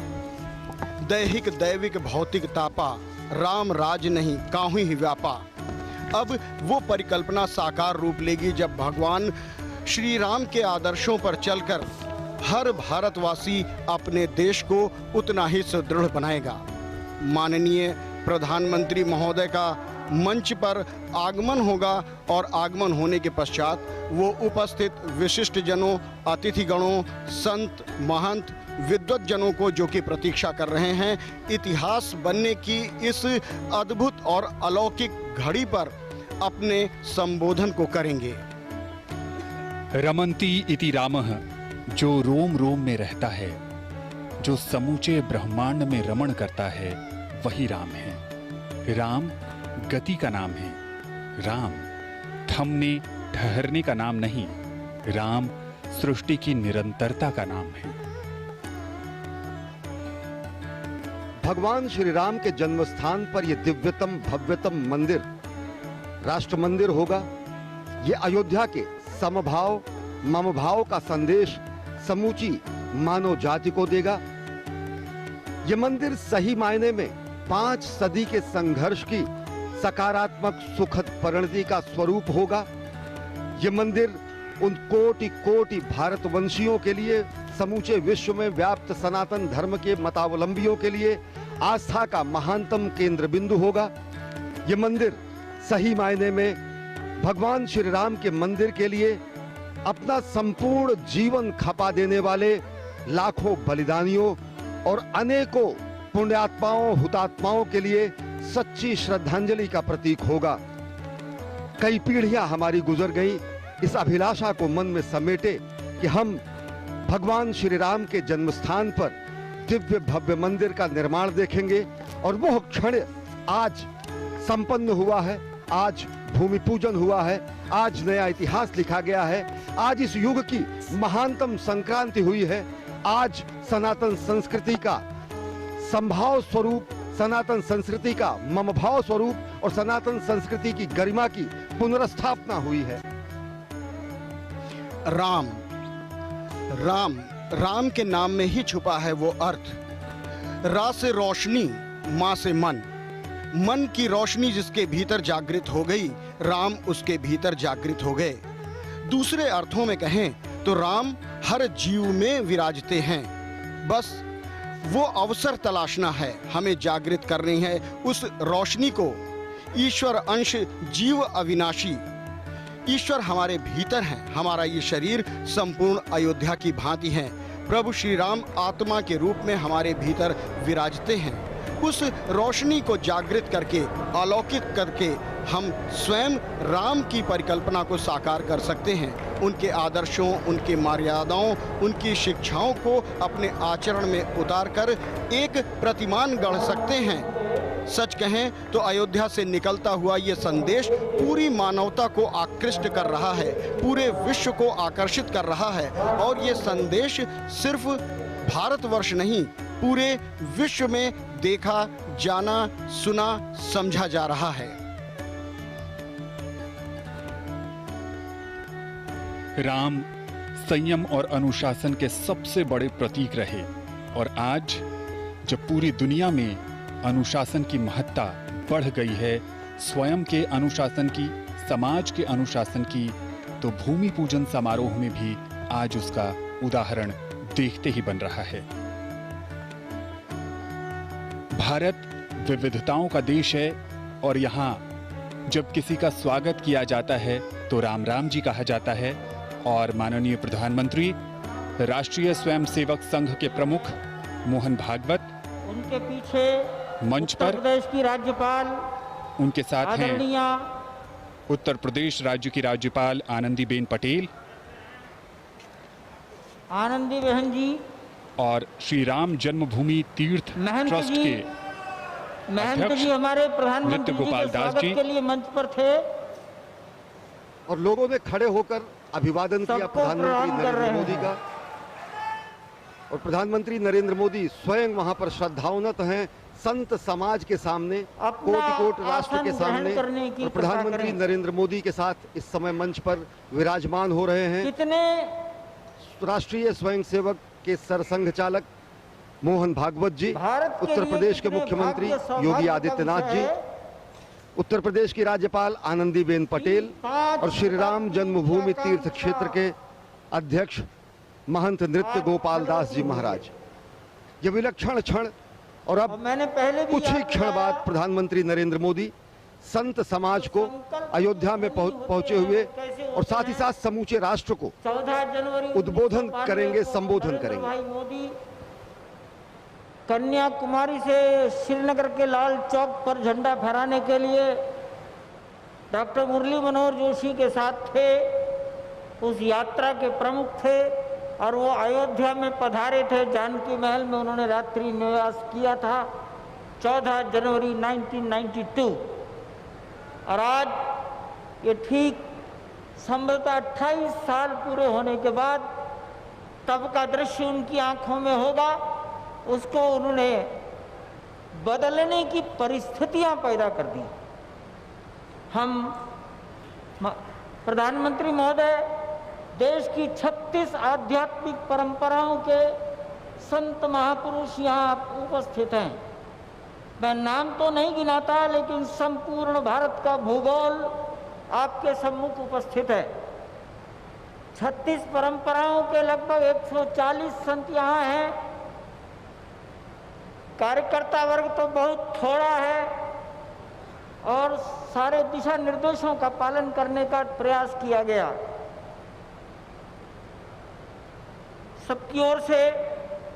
दैहिक दैविक भौतिक तापा, राम राज नहीं काहू ही व्यापा। अब वो परिकल्पना साकार रूप लेगी जब भगवान श्री राम के आदर्शों पर चलकर हर भारतवासी अपने देश को उतना ही सुदृढ़ बनाएगा। माननीय प्रधानमंत्री महोदय का मंच पर आगमन होगा और आगमन होने के पश्चात वो उपस्थित विशिष्ट जनों, अतिथिगणों, संत महंत, विद्वत जनों को जो कि प्रतीक्षा कर रहे हैं, इतिहास बनने की इस अद्भुत और अलौकिक घड़ी पर अपने संबोधन को करेंगे। रमन्ति इति रामः, जो रोम रोम में रहता है, जो समूचे ब्रह्मांड में रमण करता है, वही राम है। राम गति का नाम है। राम थमने ठहरने का नाम नहीं। राम सृष्टि की निरंतरता का नाम है। भगवान श्री राम के जन्म स्थान पर यह दिव्यतम भव्यतम मंदिर राष्ट्र मंदिर होगा। ये अयोध्या के समभाव ममभाव का संदेश समूची मानव जाति को देगा। ये मंदिर सही मायने में 5 सदी के संघर्ष की सकारात्मक सुखद परिणति का स्वरूप होगा। ये मंदिर उन कोटि कोटि भारतवंशियों के लिए, समूचे विश्व में व्याप्त सनातन धर्म के मतावलंबियों के लिए आस्था का महानतम केंद्र बिंदु होगा। ये मंदिर सही मायने में भगवान श्री राम के मंदिर के लिए अपना संपूर्ण जीवन खपा देने वाले लाखों बलिदानियों और अनेकों पुण्यात्माओं हुतात्माओं के लिए सच्ची श्रद्धांजलि का प्रतीक होगा। कई पीढ़ियां हमारी गुजर गई इस अभिलाषा को मन में समेटे कि हम भगवान श्री राम के जन्मस्थान पर दिव्य भव्य मंदिर का निर्माण देखेंगे और वह क्षण आज संपन्न हुआ है। आज भूमि पूजन हुआ है। आज नया इतिहास लिखा गया है। आज इस युग की महानतम संक्रांति हुई है। आज सनातन संस्कृति का संभाव स्वरूप, सनातन संस्कृति का ममभाव स्वरूप और सनातन संस्कृति की गरिमा की पुनर्स्थापना हुई है। राम राम राम के नाम में ही छुपा है वो अर्थ। रा से रोशनी, मां से मन, मन की रोशनी जिसके भीतर जागृत हो गई, राम उसके भीतर जागृत हो गए। दूसरे अर्थों में कहें तो राम हर जीव में विराजते हैं। बस वो अवसर तलाशना है, हमें जागृत करनी है उस रोशनी को। ईश्वर अंश जीव अविनाशी, ईश्वर हमारे भीतर है। हमारा ये शरीर संपूर्ण अयोध्या की भांति है। प्रभु श्री राम आत्मा के रूप में हमारे भीतर विराजते हैं। उस रोशनी को जागृत करके, अलौकिक करके हम स्वयं राम की परिकल्पना को साकार कर सकते हैं। उनके आदर्शों, उनके मर्यादाओं, उनकी शिक्षाओं को अपने आचरण में उतारकर एक प्रतिमान गढ़ सकते हैं। सच कहें तो अयोध्या से निकलता हुआ ये संदेश पूरी मानवता को आकृष्ट कर रहा है, पूरे विश्व को आकर्षित कर रहा है। और ये संदेश सिर्फ भारतवर्ष नहीं, पूरे विश्व में देखा, जाना, सुना, समझा जा रहा है। राम संयम और अनुशासन के सबसे बड़े प्रतीक रहे और आज जब पूरी दुनिया में अनुशासन की महत्ता बढ़ गई है, स्वयं के अनुशासन की, समाज के अनुशासन की, तो भूमि पूजन समारोह में भी आज उसका उदाहरण देखते ही बन रहा है। भारत विविधताओं का देश है और यहाँ जब किसी का स्वागत किया जाता है तो राम राम जी कहा जाता है। और माननीय प्रधानमंत्री, राष्ट्रीय स्वयंसेवक संघ के प्रमुख मोहन भागवत, उनके पीछे मंच पर उत्तर प्रदेश की राज्यपाल, उनके साथ हैं आदरणीय उत्तर प्रदेश राज्य की राज्यपाल आनंदीबेन पटेल आनंदी बहन जी और श्री राम जन्मभूमि तीर्थ महंत ट्रस्ट जी, के महंत अध्यक्ष जी हमारे प्रधानमंत्री नृत्य जी गोपाल के दास स्वागत जी। के लिए मंच पर थे। और लोगों ने खड़े होकर अभिवादन किया सबको प्रधानमंत्री प्रणाम कर रहे नरेंद्र मोदी हैं। का। और प्रधानमंत्री नरेंद्र मोदी स्वयं वहां पर श्रद्धावनत हैं संत समाज के सामने, अपना कोटि कोटि राष्ट्र आसन के ग्रहण सामने। करने की और कृपा प्रधानमंत्री करें। नरेंद्र मोदी के साथ इस समय मंच पर विराजमान हो रहे हैं कितने राष्ट्रीय स्वयंसेवक के सरसंघ चालक मोहन भागवत जी, भारत के उत्तर लिए प्रदेश के कितने मुख्यमंत्री भाग्य सौभाग्य योगी का आदित्यनाथ विषय जी, है। उत्तर प्रदेश की राज्यपाल आनंदीबेन पटेल पांच और श्री राम जन्मभूमि शताब्दी तीर्थ का क्षेत्र के अध्यक्ष महंत नृत्य गोपाल दास जी महाराज। ये विलक्षण क्षण। और और अब मैंने पहले भी कुछ ही याद क्षण दिलाया, बाद प्रधानमंत्री नरेंद्र मोदी संत समाज को अयोध्या में पहुंचे हुए और साथ ही साथ समूचे राष्ट्र को 14 जनवरी उद्बोधन 1992 करेंगे, को संबोधन नरेंद्र करेंगे। भाई मोदी कन्याकुमारी से श्रीनगर के लाल चौक पर झंडा फहराने के लिए डॉक्टर मुरली मनोहर जोशी के साथ थे, उस यात्रा के प्रमुख थे और वो अयोध्या में पधारे थे। जानकी महल में उन्होंने रात्रि निवास किया था 14 जनवरी 1992। और आज ये ठीक संभवतः 28 साल पूरे होने के बाद तब का दृश्य उनकी आंखों में होगा, उसको उन्होंने बदलने की परिस्थितियां पैदा कर दी। हम प्रधानमंत्री महोदय देश की 36 आध्यात्मिक परंपराओं के संत महापुरुष यहाँ उपस्थित हैं। मैं नाम तो नहीं गिनाता, लेकिन संपूर्ण भारत का भूगोल आपके सम्मुख उपस्थित है। 36 परंपराओं के लगभग 140 संत यहाँ हैं। कार्यकर्ता वर्ग तो बहुत थोड़ा है और सारे दिशा निर्देशों का पालन करने का प्रयास किया गया। सबकी ओर से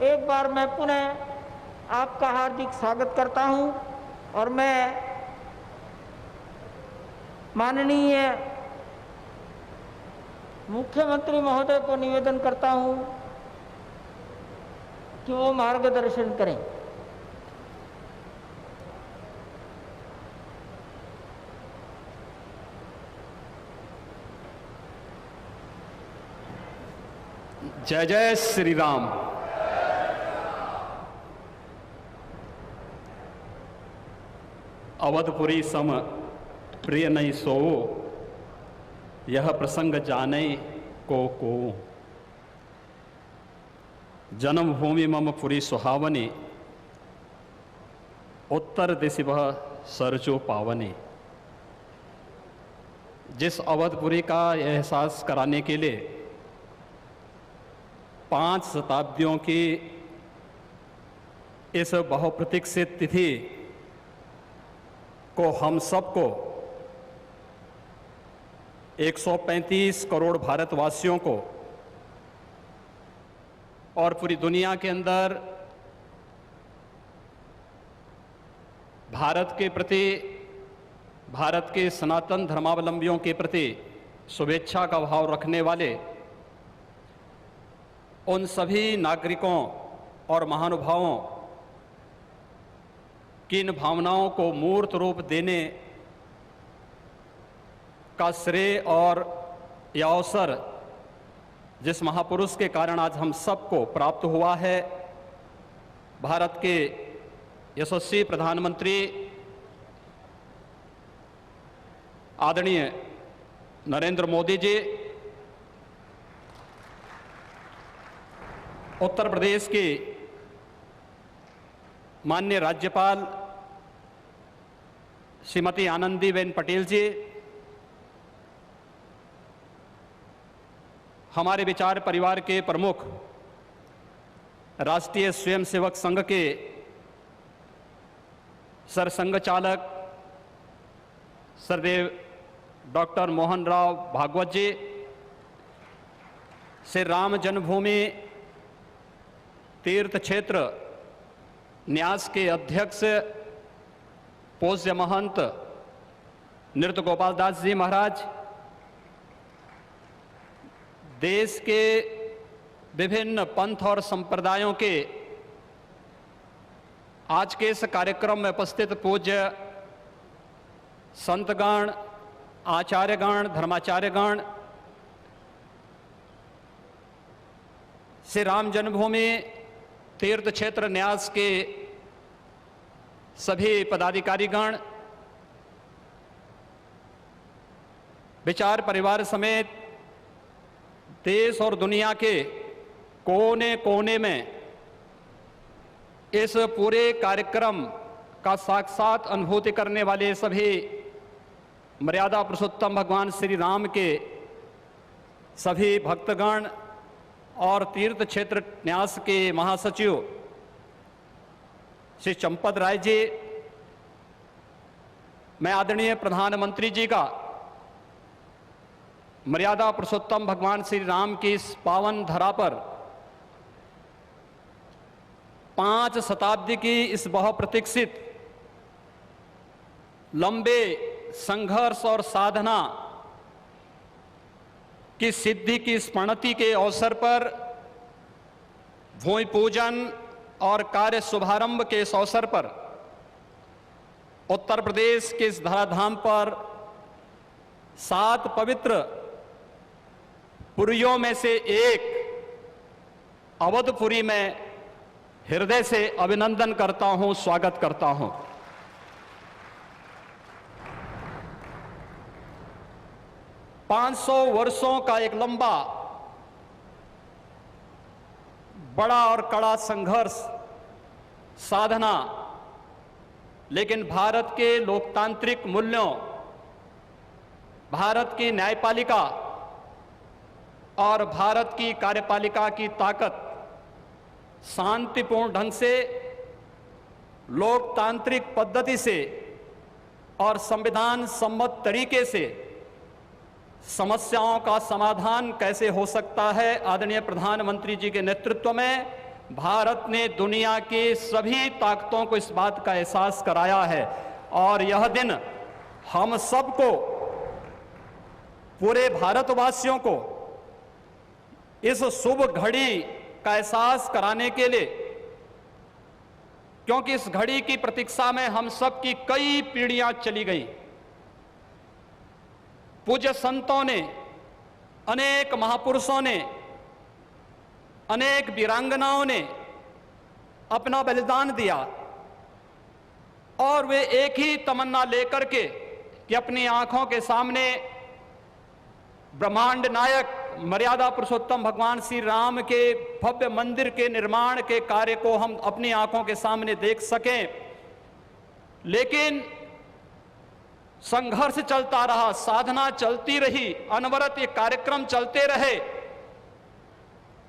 एक बार मैं पुनः आपका हार्दिक स्वागत करता हूं और मैं माननीय मुख्यमंत्री महोदय को निवेदन करता हूं कि वो मार्गदर्शन करें। जय जय श्री राम। अवधपुरी सम प्रिय नहीं सोओ, यह प्रसंग जाने को जन्मभूमि मम पुरी सुहावनी, उत्तर दिशि वह सरजो पावनी। जिस अवधपुरी का एहसास कराने के लिए 5 शताब्दियों की इस बहुप्रतीक्षित तिथि को हम सबको 135 करोड़ भारतवासियों को और पूरी दुनिया के अंदर भारत के प्रति, भारत के सनातन धर्मावलंबियों के प्रति शुभेच्छा का भाव रखने वाले उन सभी नागरिकों और महानुभावों की इन भावनाओं को मूर्त रूप देने का श्रेय और यह अवसर जिस महापुरुष के कारण आज हम सबको प्राप्त हुआ है, भारत के यशस्वी प्रधानमंत्री आदरणीय नरेंद्र मोदी जी, उत्तर प्रदेश की माननीय राज्यपाल श्रीमती आनंदीबेन पटेल जी, हमारे विचार परिवार के प्रमुख राष्ट्रीय स्वयंसेवक संघ के सरसंघ चालक सरदेव डॉक्टर मोहन राव भागवत जी, श्री राम जन्मभूमि तीर्थ क्षेत्र न्यास के अध्यक्ष पूज्य महंत नृत्य गोपाल दास जी महाराज, देश के विभिन्न पंथ और संप्रदायों के आज के इस कार्यक्रम में उपस्थित पूज्य संतगण, आचार्यगण, धर्माचार्यगण, श्री राम जन्मभूमि तीर्थ क्षेत्र न्यास के सभी पदाधिकारीगण, विचार परिवार समेत देश और दुनिया के कोने कोने में इस पूरे कार्यक्रम का साक्षात अनुभूति करने वाले सभी मर्यादा पुरुषोत्तम भगवान श्री राम के सभी भक्तगण और तीर्थ क्षेत्र न्यास के महासचिव श्री चंपत राय जी, मैं आदरणीय प्रधानमंत्री जी का मर्यादा पुरुषोत्तम भगवान श्री राम की इस पावन धरा पर 5 शताब्दी की इस बहुप्रतीक्षित लंबे संघर्ष और साधना की सिद्धि की स्मृति के अवसर पर भूमि पूजन और कार्य शुभारंभ के इस अवसर पर उत्तर प्रदेश के इस धराधाम पर 7 पवित्र पुरियों में से एक अवधपुरी में हृदय से अभिनंदन करता हूं, स्वागत करता हूं। पांच 500 वर्षों का एक लंबा बड़ा और कड़ा संघर्ष, साधना, लेकिन भारत के लोकतांत्रिक मूल्यों, भारत की न्यायपालिका और भारत की कार्यपालिका की ताकत शांतिपूर्ण ढंग से, लोकतांत्रिक पद्धति से और संविधान सम्मत तरीके से समस्याओं का समाधान कैसे हो सकता है। आदरणीय प्रधानमंत्री जी के नेतृत्व में भारत ने दुनिया के सभी ताकतों को इस बात का एहसास कराया है और यह दिन हम सबको, पूरे भारतवासियों को इस शुभ घड़ी का एहसास कराने के लिए, क्योंकि इस घड़ी की प्रतीक्षा में हम सब की कई पीढ़ियां चली गई। पूज्य संतों ने, अनेक महापुरुषों ने, अनेक वीरांगनाओं ने अपना बलिदान दिया और वे एक ही तमन्ना लेकर के कि अपनी आंखों के सामने ब्रह्मांड नायक मर्यादा पुरुषोत्तम भगवान श्री राम के भव्य मंदिर के निर्माण के कार्य को हम अपनी आंखों के सामने देख सकें। लेकिन संघर्ष चलता रहा, साधना चलती रही, अनवरत ये कार्यक्रम चलते रहे,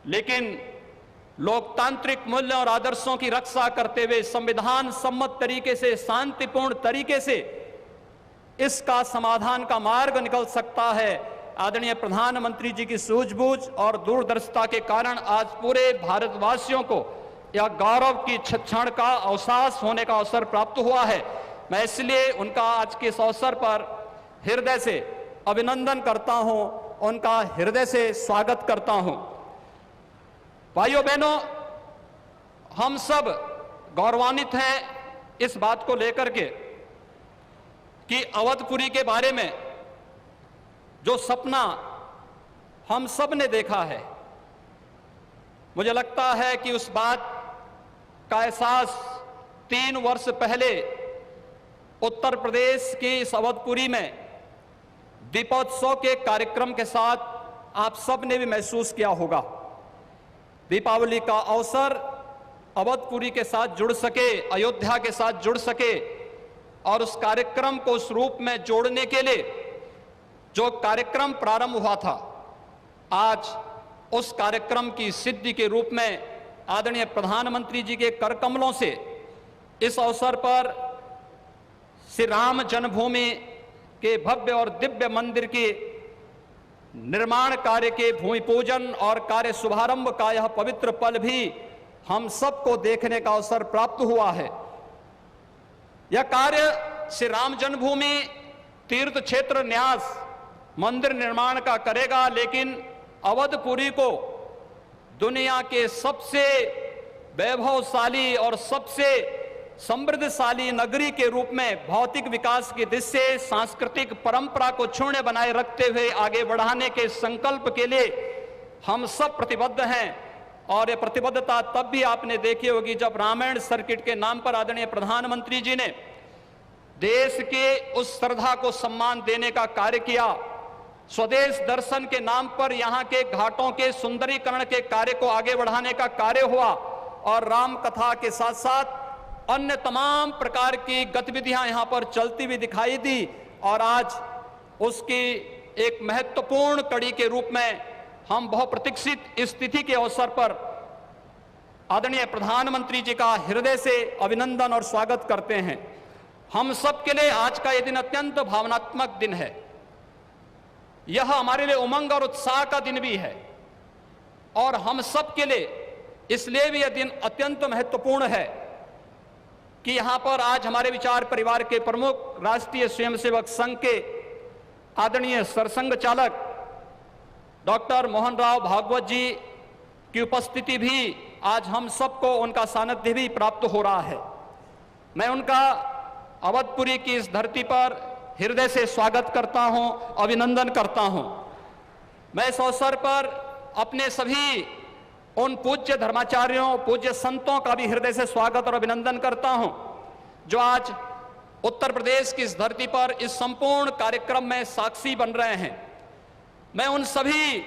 लेकिन लोकतांत्रिक मूल्यों और आदर्शों की रक्षा करते हुए संविधान सम्मत तरीके से, शांतिपूर्ण तरीके से इसका समाधान का मार्ग निकल सकता है। आदरणीय प्रधानमंत्री जी की सूझबूझ और दूरदर्शिता के कारण आज पूरे भारतवासियों को यह गौरव की क्षण का अवकाश होने का अवसर प्राप्त हुआ है। मैं इसलिए उनका आज के इस अवसर पर हृदय से अभिनंदन करता हूं, उनका हृदय से स्वागत करता हूं। भाइयों बहनों, हम सब गौरवान्वित हैं इस बात को लेकर के कि अवधपुरी के बारे में जो सपना हम सब ने देखा है, मुझे लगता है कि उस बात का एहसास 3 वर्ष पहले उत्तर प्रदेश की इस अवधपुरी में दीपोत्सव के कार्यक्रम के साथ आप सब ने भी महसूस किया होगा। दीपावली का अवसर अवधपुरी के साथ जुड़ सके, अयोध्या के साथ जुड़ सके और उस कार्यक्रम को उस रूप में जोड़ने के लिए जो कार्यक्रम प्रारंभ हुआ था, आज उस कार्यक्रम की सिद्धि के रूप में आदरणीय प्रधानमंत्री जी के कर कमलों से इस अवसर पर श्री राम जन्मभूमि के भव्य और दिव्य मंदिर के निर्माण कार्य के भूमि पूजन और कार्य शुभारंभ का यह पवित्र पल भी हम सबको देखने का अवसर प्राप्त हुआ है। यह कार्य श्री राम जन्मभूमि तीर्थ क्षेत्र न्यास मंदिर निर्माण का करेगा, लेकिन अवधपुरी को दुनिया के सबसे वैभवशाली और सबसे समृद्धशाली नगरी के रूप में भौतिक विकास की दिशा से सांस्कृतिक परंपरा को क्षुण्ण बनाए रखते हुए आगे बढ़ाने के संकल्प के लिए हम सब प्रतिबद्ध हैं। और ये प्रतिबद्धता तब भी आपने देखी होगी जब रामायण सर्किट के नाम पर आदरणीय प्रधानमंत्री जी ने देश के उस श्रद्धा को सम्मान देने का कार्य किया। स्वदेश दर्शन के नाम पर यहाँ के घाटों के सुंदरीकरण के कार्य को आगे बढ़ाने का कार्य हुआ और राम कथा के साथ साथ अन्य तमाम प्रकार की गतिविधियां यहाँ पर चलती हुई दिखाई दी। और आज उसकी एक महत्वपूर्ण कड़ी के रूप में हम बहुप्रतीक्षित स्थिति के अवसर पर आदरणीय प्रधानमंत्री जी का हृदय से अभिनंदन और स्वागत करते हैं। हम सब के लिए आज का यह दिन अत्यंत भावनात्मक दिन है। यह हमारे लिए उमंग और उत्साह का दिन भी है और हम सब के लिए इसलिए भी यह दिन अत्यंत महत्वपूर्ण है कि यहां पर आज हमारे विचार परिवार के प्रमुख राष्ट्रीय स्वयंसेवक संघ के आदरणीय सरसंघ चालक डॉक्टर मोहन राव भागवत जी की उपस्थिति भी आज हम सबको उनका सानिध्य भी प्राप्त हो रहा है। मैं उनका अवधपुरी की इस धरती पर हृदय से स्वागत करता हूं, अभिनंदन करता हूं। मैं इस अवसर पर अपने सभी उन पूज्य धर्माचार्यों, पूज्य संतों का भी हृदय से स्वागत और अभिनंदन करता हूं जो आज उत्तर प्रदेश की इस धरती पर इस संपूर्ण कार्यक्रम में साक्षी बन रहे हैं। मैं उन सभी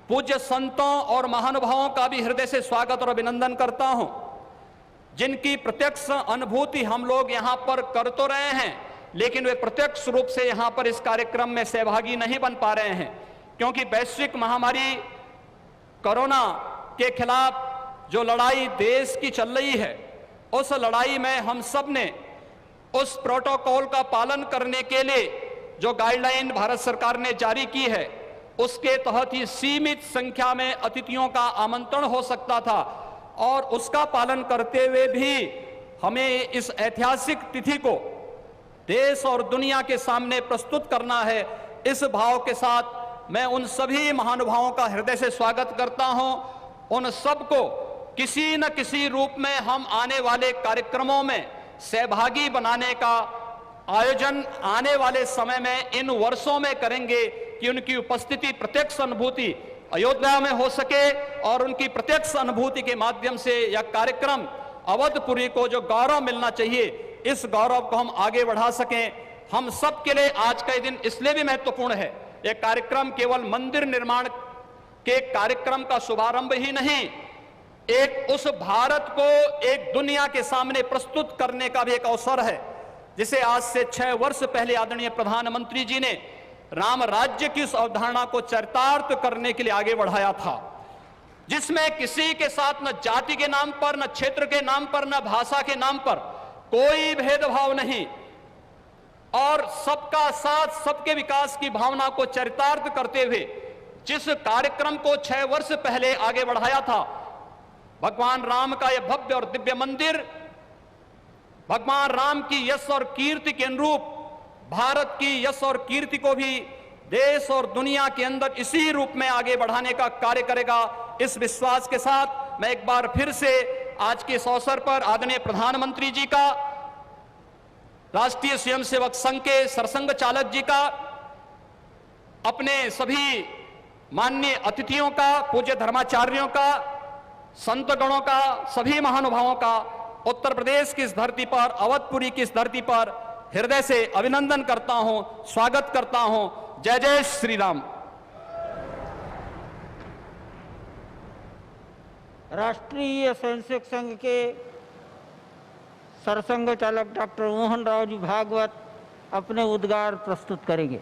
पूज्य संतों और महानुभावों का भी हृदय से स्वागत और अभिनंदन करता हूं जिनकी प्रत्यक्ष अनुभूति हम लोग यहां पर कर तो रहे हैं, लेकिन वे प्रत्यक्ष रूप से यहां पर इस कार्यक्रम में सहभागी नहीं बन पा रहे हैं क्योंकि वैश्विक महामारी कोरोना के खिलाफ जो लड़ाई देश की चल रही है, उस लड़ाई में हम सब ने उस प्रोटोकॉल का पालन करने के लिए जो गाइडलाइन भारत सरकार ने जारी की है उसके तहत ही सीमित संख्या में अतिथियों का आमंत्रण हो सकता था और उसका पालन करते हुए भी हमें इस ऐतिहासिक तिथि को देश और दुनिया के सामने प्रस्तुत करना है। इस भाव के साथ मैं उन सभी महानुभावों का हृदय से स्वागत करता हूं। उन सबको किसी न किसी रूप में हम आने वाले कार्यक्रमों में सहभागी बनाने का आयोजन आने वाले समय में इन वर्षों में करेंगे कि उनकी उपस्थिति प्रत्यक्ष अनुभूति अयोध्या में हो सके और उनकी प्रत्यक्ष अनुभूति के माध्यम से यह कार्यक्रम अवधपुरी को जो गौरव मिलना चाहिए, इस गौरव को हम आगे बढ़ा सकें। हम सब के लिए आज का दिन इसलिए भी महत्वपूर्ण है। यह कार्यक्रम केवल मंदिर निर्माण के कार्यक्रम का शुभारंभ ही नहीं, एक उस भारत को एक दुनिया के सामने प्रस्तुत करने का भी एक अवसर है जिसे आज से 6 वर्ष पहले आदरणीय प्रधानमंत्री जी ने राम राज्य की उस अवधारणा को चरितार्थ करने के लिए आगे बढ़ाया था, जिसमें किसी के साथ न जाति के नाम पर, न क्षेत्र के नाम पर, न भाषा के नाम पर कोई भेदभाव नहीं और सबका साथ सबके विकास की भावना को चरितार्थ करते हुए जिस कार्यक्रम को 6 वर्ष पहले आगे बढ़ाया था, भगवान राम का यह भव्य और दिव्य मंदिर भगवान राम की यश और कीर्ति के अनुरूप भारत की यश और कीर्ति को भी देश और दुनिया के अंदर इसी रूप में आगे बढ़ाने का कार्य करेगा। इस विश्वास के साथ मैं एक बार फिर से आज के इस अवसर पर आदरणीय प्रधानमंत्री जी का, राष्ट्रीय स्वयंसेवक संघ के सरसंघ चालक जी का, अपने सभी माननीय अतिथियों का, पूज्य धर्माचार्यों का, संतगणों का, सभी महानुभावों का उत्तर प्रदेश की इस धरती पर, अवधपुरी की इस धरती पर हृदय से अभिनंदन करता हूं, स्वागत करता हूं। जय जय श्री राम। राष्ट्रीय स्वयंसेवक संघ के सरसंघ चालक डॉक्टर मोहन राव जी भागवत अपने उद्गार प्रस्तुत करेंगे।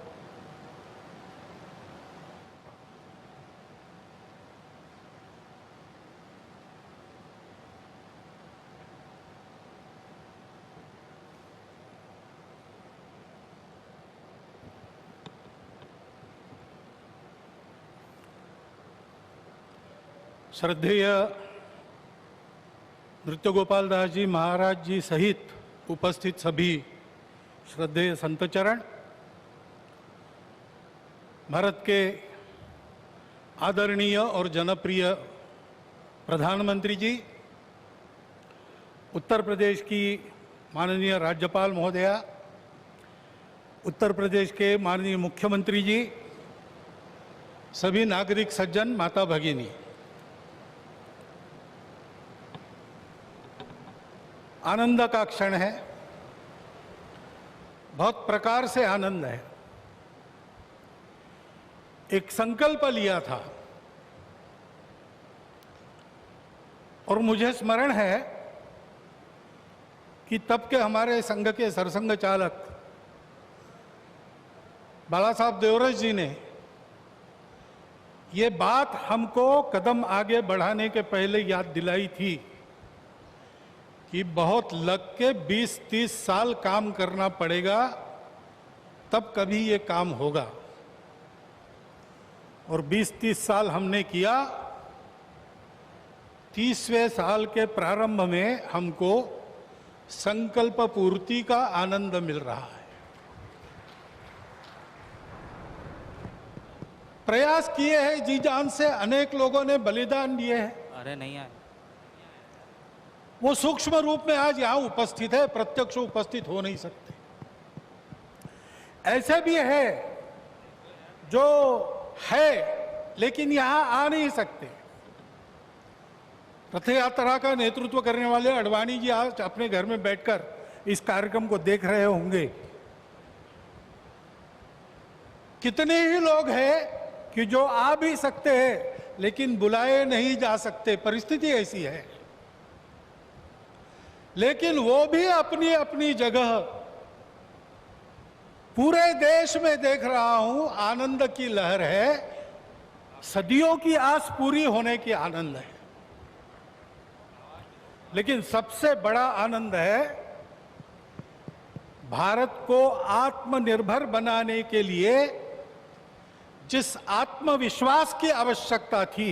श्रद्धेय नृत्य गोपाल दास जी महाराज जी सहित उपस्थित सभी श्रद्धेय संतचरण, भारत के आदरणीय और जनप्रिय प्रधानमंत्री जी, उत्तर प्रदेश की माननीय राज्यपाल महोदया, उत्तर प्रदेश के माननीय मुख्यमंत्री जी, सभी नागरिक सज्जन, माता भगिनी, आनंद का क्षण है, बहुत प्रकार से आनंद है। एक संकल्प लिया था और मुझे स्मरण है कि तब के हमारे संघ के सरसंघ चालक बाला साहब देवरस जी ने ये बात हमको कदम आगे बढ़ाने के पहले याद दिलाई थी कि बहुत लग के 20-30 साल काम करना पड़ेगा, तब कभी ये काम होगा। और 20-30 साल हमने किया। 30वें साल के प्रारंभ में हमको संकल्प पूर्ति का आनंद मिल रहा है। प्रयास किए हैं जी जान से, अनेक लोगों ने बलिदान दिए हैं। अरे नहीं आए, वो सूक्ष्म रूप में आज यहां उपस्थित है, प्रत्यक्ष उपस्थित हो नहीं सकते। ऐसे भी है जो है लेकिन यहां आ नहीं सकते। रथ यात्रा का नेतृत्व करने वाले अडवाणी जी आज अपने घर में बैठकर इस कार्यक्रम को देख रहे होंगे। कितने ही लोग हैं कि जो आ भी सकते हैं लेकिन बुलाए नहीं जा सकते, परिस्थिति ऐसी है। लेकिन वो भी अपनी अपनी जगह, पूरे देश में देख रहा हूं आनंद की लहर है। सदियों की आस पूरी होने की आनंद है। लेकिन सबसे बड़ा आनंद है भारत को आत्मनिर्भर बनाने के लिए जिस आत्मविश्वास की आवश्यकता थी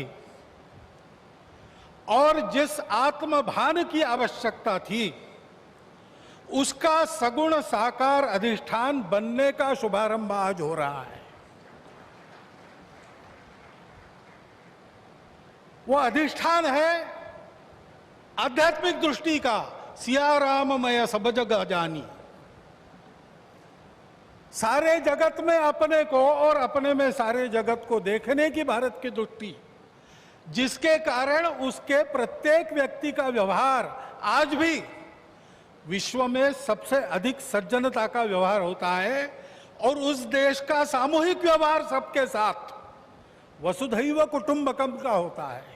और जिस आत्मभान की आवश्यकता थी, उसका सगुण साकार अधिष्ठान बनने का शुभारंभ आज हो रहा है। वो अधिष्ठान है आध्यात्मिक दृष्टि का, सिया राममय सब जग जानी। सारे जगत में अपने को और अपने में सारे जगत को देखने की भारत की दृष्टि, जिसके कारण उसके प्रत्येक व्यक्ति का व्यवहार आज भी विश्व में सबसे अधिक सज्जनता का व्यवहार होता है और उस देश का सामूहिक व्यवहार सबके साथ वसुधैव कुटुंबकम का होता है।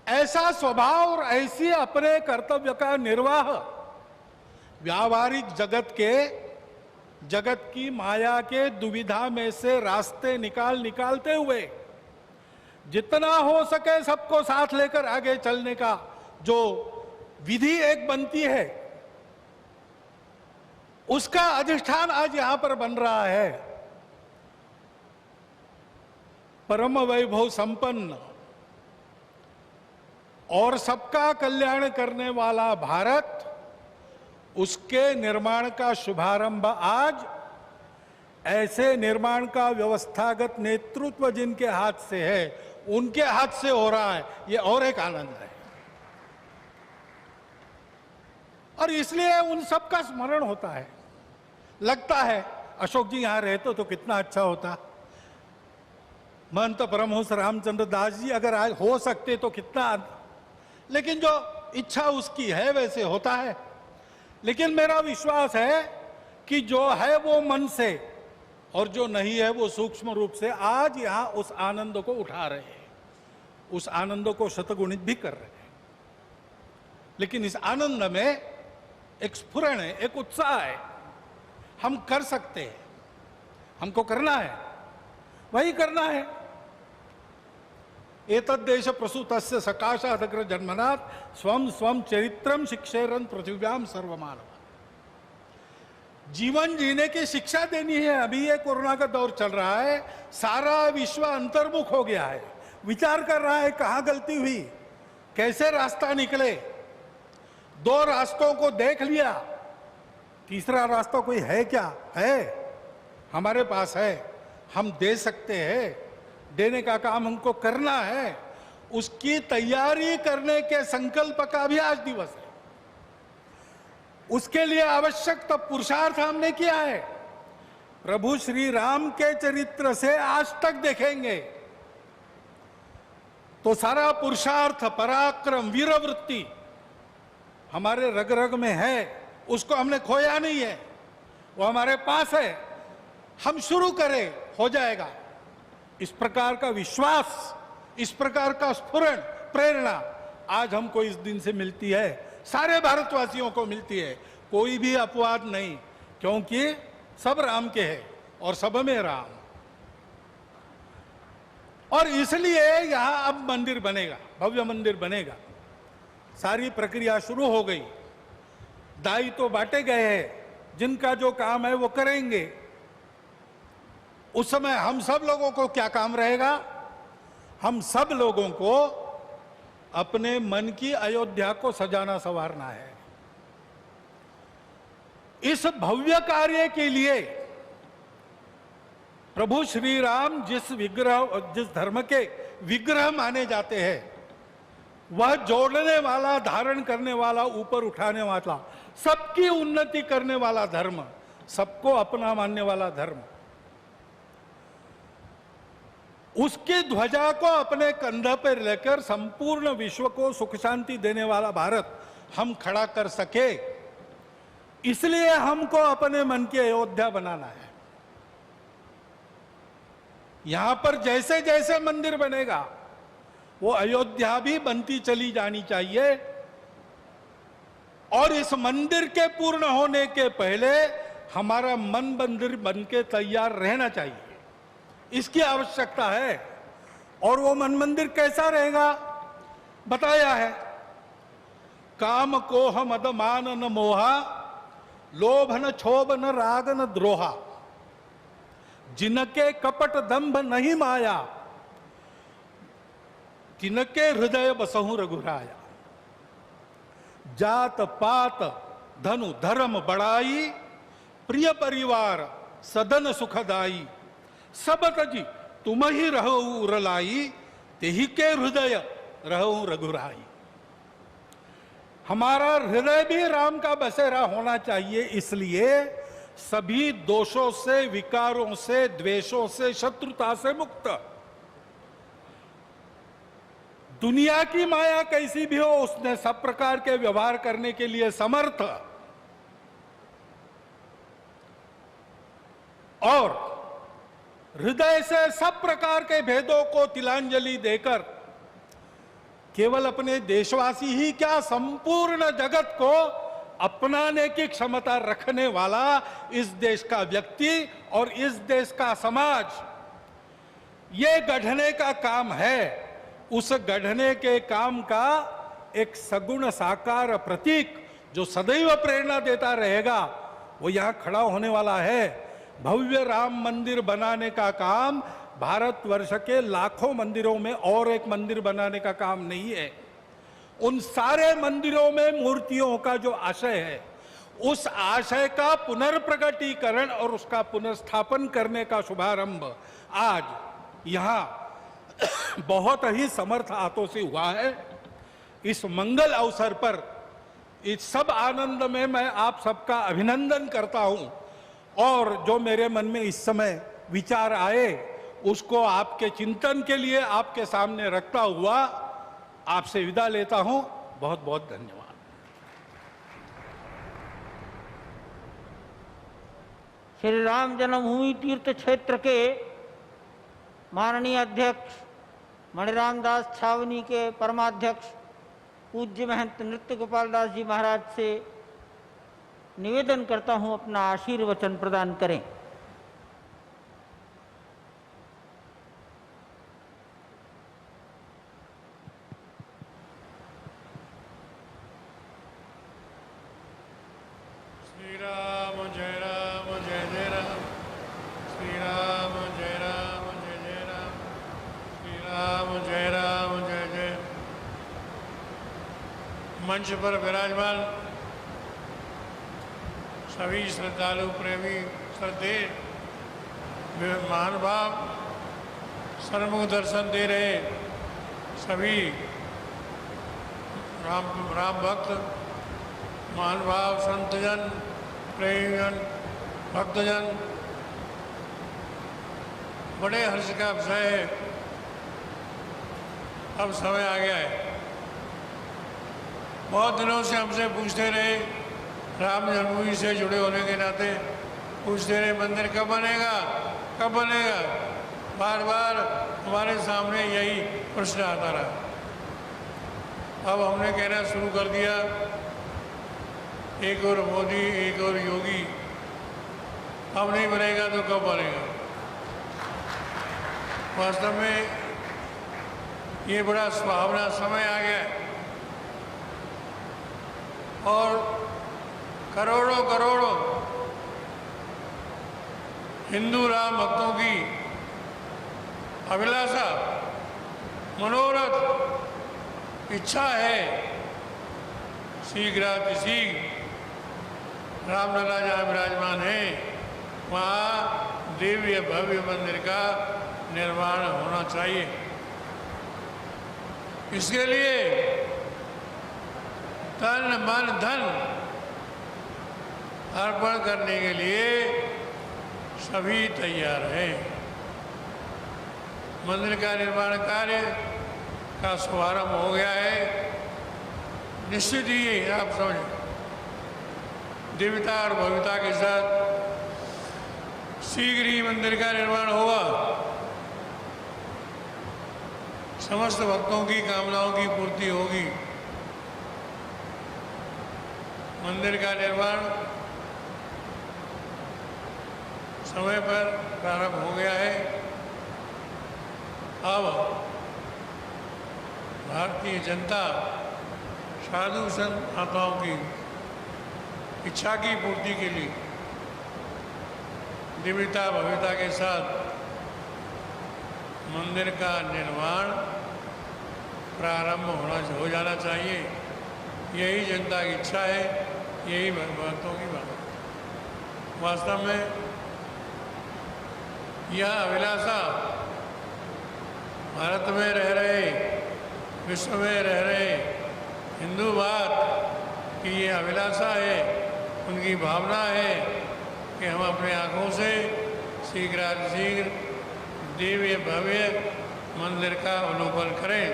ऐसा स्वभाव और ऐसी अपने कर्तव्य का निर्वाह व्यावहारिक जगत की माया के दुविधा में से रास्ते निकालते हुए जितना हो सके सबको साथ लेकर आगे चलने का जो विधि एक बनती है, उसका अधिष्ठान आज यहां पर बन रहा है। परम वैभव संपन्न और सबका कल्याण करने वाला भारत, उसके निर्माण का शुभारंभ आज ऐसे निर्माण का व्यवस्थागत नेतृत्व जिनके हाथ से है, उनके हाथ से हो रहा है। ये और एक आनंद है और इसलिए उन सब का स्मरण होता है। लगता है अशोक जी यहां रहते तो कितना अच्छा होता, महंत परमहंस रामचंद्र दास जी अगर आज हो सकते तो कितना, लेकिन जो इच्छा उसकी है वैसे होता है। लेकिन मेरा विश्वास है कि जो है वो मन से और जो नहीं है वो सूक्ष्म रूप से आज यहां उस आनंद को उठा रहे हैं, उस आनंद को शतगुणित भी कर रहे हैं। लेकिन इस आनंद में एक स्फुरण है, एक उत्साह है। हम कर सकते हैं, हमको करना है, वही करना है। एतद्देश प्रसूतस्य सकाशादग्र जन्मनात् स्वम स्वम चरित्रम शिक्षेरन पृथिव्याम सर्वमानव। जीवन जीने की शिक्षा देनी है। अभी ये कोरोना का दौर चल रहा है, सारा विश्व अंतर्मुख हो गया है, विचार कर रहा है कहां गलती हुई, कैसे रास्ता निकले। दो रास्तों को देख लिया, तीसरा रास्ता कोई है क्या? है, हमारे पास है, हम दे सकते हैं, देने का काम हमको करना है। उसकी तैयारी करने के संकल्प का भी आज दिवस है। उसके लिए आवश्यक तो पुरुषार्थ हमने किया है। प्रभु श्री राम के चरित्र से आज तक देखेंगे तो सारा पुरुषार्थ, पराक्रम, वीरवृत्ति हमारे रग रग में है। उसको हमने खोया नहीं है, वो हमारे पास है। हम शुरू करें, हो जाएगा। इस प्रकार का विश्वास, इस प्रकार का स्फुरण, प्रेरणा आज हमको इस दिन से मिलती है, सारे भारतवासियों को मिलती है। कोई भी अपवाद नहीं, क्योंकि सब राम के हैं और सब में राम। और इसलिए यहां अब मंदिर बनेगा, भव्य मंदिर बनेगा। सारी प्रक्रिया शुरू हो गई, दाई तो बांटे गए हैं, जिनका जो काम है वो करेंगे। उस समय हम सब लोगों को क्या काम रहेगा? हम सब लोगों को अपने मन की अयोध्या को सजाना संवारना है। इस भव्य कार्य के लिए प्रभु श्री राम जिस धर्म के विग्रह माने जाते हैं, वह जोड़ने वाला, धारण करने वाला, ऊपर उठाने वाला, सबकी उन्नति करने वाला धर्म, सबको अपना मानने वाला धर्म, उसकी ध्वजा को अपने कंधे पर लेकर संपूर्ण विश्व को सुख शांति देने वाला भारत हम खड़ा कर सके, इसलिए हमको अपने मन की अयोध्या बनाना है। यहां पर जैसे जैसे मंदिर बनेगा वो अयोध्या भी बनती चली जानी चाहिए। और इस मंदिर के पूर्ण होने के पहले हमारा मन मंदिर बनके तैयार रहना चाहिए, इसकी आवश्यकता है। और वो मन मंदिर कैसा रहेगा बताया है। काम कोह मद मान न मोहा, लोभ न क्षोभ न राग न द्रोहा, जिनके कपट दंभ नहीं माया, तिनके हृदय बसहु रघुराया। जात पात धनु धर्म बढ़ाई, प्रिय परिवार सदन सुखदाई, सब तजी तुम ही रहो उरलाई, तेहि के हृदय रहो रघुराई। हमारा हृदय भी राम का बसेरा होना चाहिए। इसलिए सभी दोषों से, विकारों से, द्वेषों से, शत्रुता से मुक्त। दुनिया की माया कैसी भी हो, उसने सब प्रकार के व्यवहार करने के लिए समर्थ। और हृदय से सब प्रकार के भेदों को तिलांजलि देकर केवल अपने देशवासी ही क्या, संपूर्ण जगत को अपनाने की क्षमता रखने वाला इस देश का व्यक्ति और इस देश का समाज, ये गढ़ने का काम है। उस गढ़ने के काम का एक सगुण साकार प्रतीक जो सदैव प्रेरणा देता रहेगा, वो यहां खड़ा होने वाला है। भव्य राम मंदिर बनाने का काम भारतवर्ष के लाखों मंदिरों में और एक मंदिर बनाने का काम नहीं है। उन सारे मंदिरों में मूर्तियों का जो आशय है, उस आशय का पुनर्प्रगटीकरण और उसका पुनर्स्थापन करने का शुभारंभ आज यहां बहुत ही समर्थ हाथों से हुआ है। इस मंगल अवसर पर, इस सब आनंद में मैं आप सबका अभिनंदन करता हूं। और जो मेरे मन में इस समय विचार आए, उसको आपके चिंतन के लिए आपके सामने रखता हुआ आपसे विदा लेता हूं। बहुत बहुत धन्यवाद। श्री राम जन्मभूमि तीर्थ क्षेत्र के माननीय अध्यक्ष मणिराम दास छावनी के परमाध्यक्ष पूज्य महंत नृत्य गोपाल दास जी महाराज से निवेदन करता हूं, अपना आशीर्वचन प्रदान करें। श्री राम जय जय राम, श्री राम जय जय राम, श्री राम जय जय। मंच पर विराजमान सभी श्रद्धालु, प्रेमी, श्रद्धेय महानुभाव, सन्मुख दर्शन दे रहे सभी राम भक्त, महानुभाव संतजन, प्रेमजन, भक्तजन, बड़े हर्ष का विषय है। अब समय आ गया है। बहुत दिनों से हमसे पूछते रहे, राम जन्मभूमि से जुड़े होने के नाते पूछते रहे मंदिर कब बनेगा, कब बनेगा। बार बार हमारे सामने यही प्रश्न आता रहा। अब हमने कहना शुरू कर दिया, एक और मोदी, एक और योगी, अब नहीं बनेगा तो कब बनेगा। वास्तव में ये बड़ा सुहावना समय आ गया है और करोड़ों करोड़ों हिंदू राम भक्तों की अभिलाषा, मनोरथ, इच्छा है शीघ्रातिशीघ्र रामलला जहाँ विराजमान है वहाँ दिव्य भव्य मंदिर का निर्माण होना चाहिए। इसके लिए तन मन धन अर्पण करने के लिए सभी तैयार हैं। मंदिर का निर्माण कार्य का शुभारंभ हो गया है। निश्चित ही आप समझें, दिव्यता और भव्यता के साथ शीघ्र ही मंदिर का निर्माण होगा। समस्त भक्तों की कामनाओं की पूर्ति होगी। मंदिर का निर्माण समय पर प्रारंभ हो गया है। अब भारतीय जनता साधु संत महात्माओं की इच्छा की पूर्ति के लिए दिव्यता भव्यता के साथ मंदिर का निर्माण प्रारंभ हो जाना चाहिए। यही जनता की इच्छा है, यही भक्तों की बात। वास्तव में यह अभिलाषा भारत में रह रहे, विश्व में रह रहे हिंदू बात की ये अभिलाषा है, उनकी भावना है कि हम अपने आँखों से शीघ्रातिशीघ्र दिव्य भव्य मंदिर का अवलोकन करें।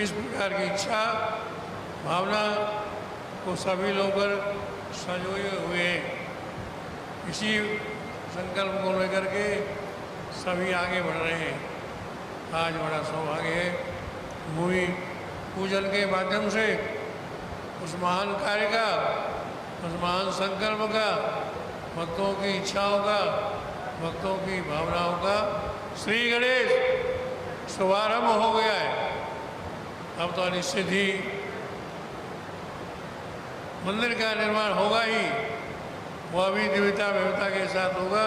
इस प्रकार की इच्छा भावना को सभी लोग संजोए हुए हैं। इसी संकल्प को लेकर के सभी आगे बढ़ रहे हैं। आज बड़ा सौभाग्य है, भूमि पूजन के माध्यम से उस महान कार्य का, उस महान संकल्प का, भक्तों की इच्छाओं का, भक्तों की भावनाओं का श्री गणेश शुभारंभ हो गया है। अब तो निश्चित ही मंदिर का निर्माण होगा ही, वह भी दिव्यता भव्यता के साथ होगा।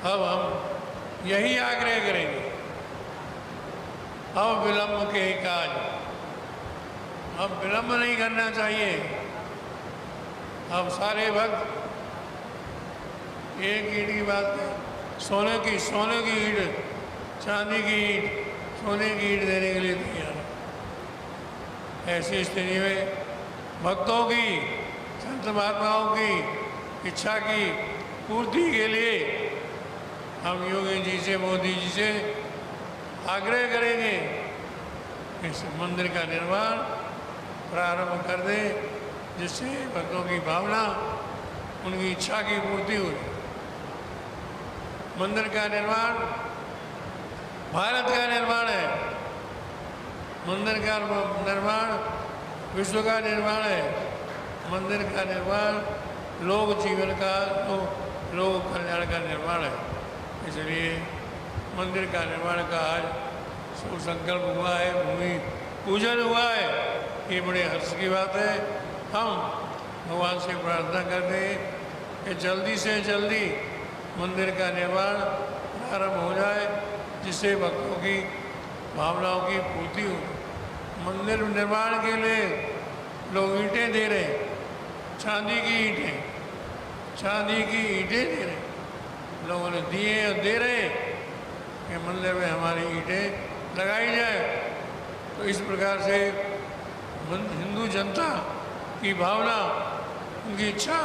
अब हम यही आग्रह करेंगे, अब विलंब के ही काज, अब विलंब नहीं करना चाहिए। अब सारे भक्त एक ईंट की बात है, सोने की ईंट, चांदी की ईंट, सोने की ईंट देने के लिए तैयार है। ऐसी स्थिति में भक्तों की, संत महात्माओं की इच्छा की पूर्ति के लिए हम योगी जी से, मोदी जी से आग्रह करेंगे इस मंदिर का निर्माण प्रारंभ कर दें, जिससे भक्तों की भावना, उनकी इच्छा की पूर्ति हो। मंदिर का निर्माण भारत का निर्माण है, मंदिर का निर्माण विश्व का निर्माण है। मंदिर का निर्माण लोक जीवन का, लोक कल्याण का निर्माण है। इसलिए मंदिर का निर्माण का आज शुभ संकल्प हुआ है, भूमि पूजन हुआ है। ये बड़े हर्ष की बात है। हम भगवान से प्रार्थना करते हैं कि जल्दी से जल्दी मंदिर का निर्माण प्रारंभ हो जाए, जिससे भक्तों की भावनाओं की पूर्ति हो। मंदिर निर्माण के लिए लोग ईंटें दे रहे हैं, चांदी की ईंटें, चांदी की ईंटें दे रहे हैं। लोगों ने दिए और दे रहे हैं कि मंदिर में हमारी ईंटें लगाई जाए। तो इस प्रकार से हिंदू जनता की भावना, उनकी इच्छा,